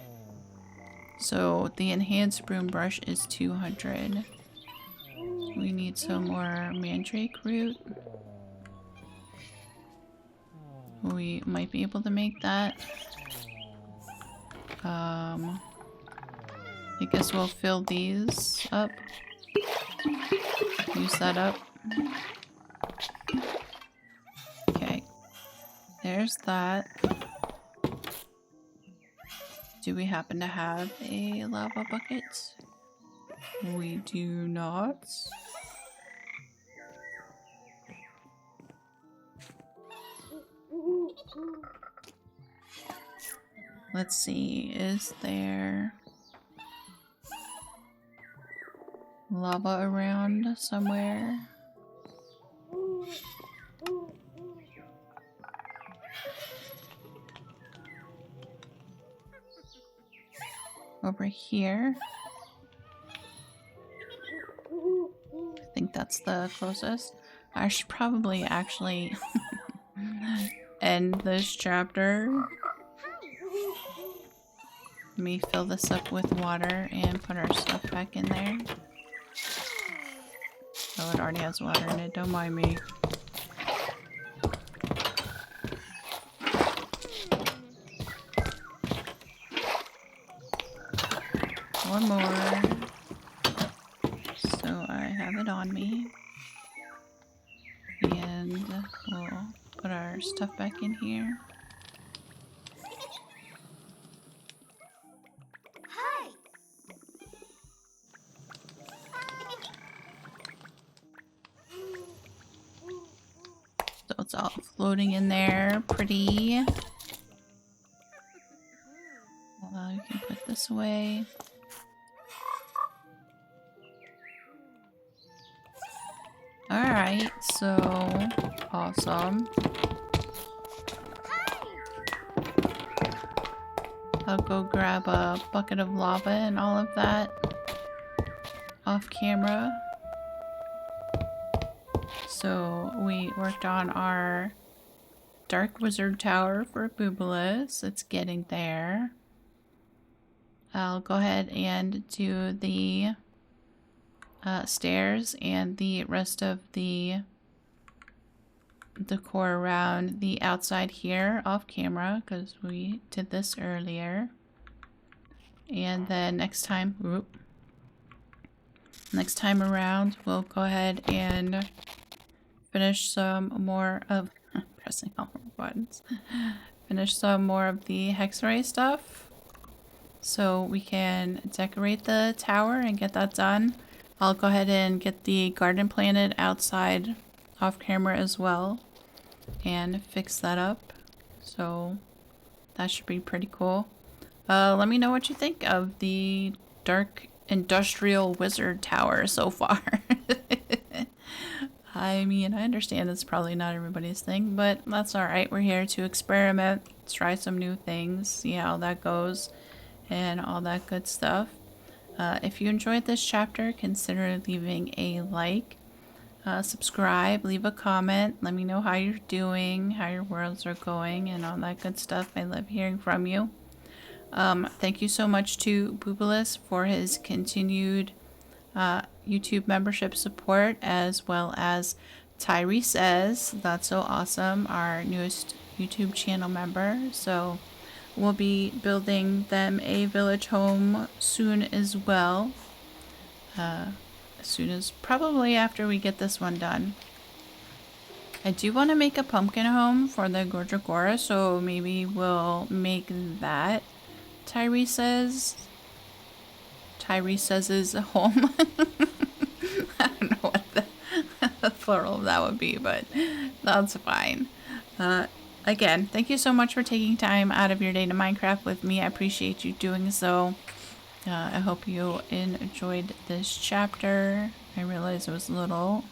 So the enhanced broom brush is 200. We need some more mandrake root. We might be able to make that. I guess we'll fill these up. Use that up. Okay. There's that. Do we happen to have a lava bucket? We do not. Let's see, is there lava around somewhere? Over here. I think that's the closest. I should probably actually end this chapter. Let me fill this up with water and put our stuff back in there. Oh, it already has water in it, don't mind me. One more. So I have it on me. And we'll put our stuff back in here. So it's all floating in there, pretty. Well, you can put this away. Alright, so awesome. I'll go grab a bucket of lava and all of that off camera. So we worked on our Dark Wizard Tower for Bubilas. It's getting there. I'll go ahead and do the stairs and the rest of the decor around the outside here off camera because we did this earlier. And then next time around we'll go ahead and finish some more of pressing all the buttons. Finish some more of the Hexrei stuff so we can decorate the tower and get that done. I'll go ahead and get the garden planted outside off camera as well and fix that up. So that should be pretty cool. Let me know what you think of the Dark Industrial Wizard Tower so far. I mean, I understand it's probably not everybody's thing, but that's alright. We're here to experiment, try some new things, see how that goes, and all that good stuff. If you enjoyed this chapter, consider leaving a like, subscribe, leave a comment, let me know how you're doing, how your worlds are going, and all that good stuff. I love hearing from you. Thank you so much to Bubilas for his continued YouTube membership support, as well as ch13, that's so awesome, our newest YouTube channel member. So we'll be building them a village home soon as well. As soon as probably after we get this one done. I do want to make a pumpkin home for the COZIEST, so maybe we'll make that ch13's home. I don't know what the plural of that would be, but that's fine. Again, thank you so much for taking time out of your day to Minecraft with me. I appreciate you doing so. I hope you enjoyed this chapter. I realize it was a little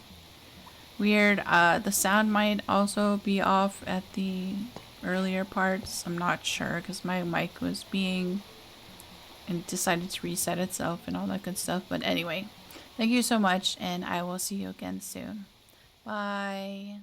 weird. The sound might also be off at the earlier parts. I'm not sure because my mic was being and decided to reset itself and all that good stuff. But anyway, thank you so much, and I will see you again soon. Bye.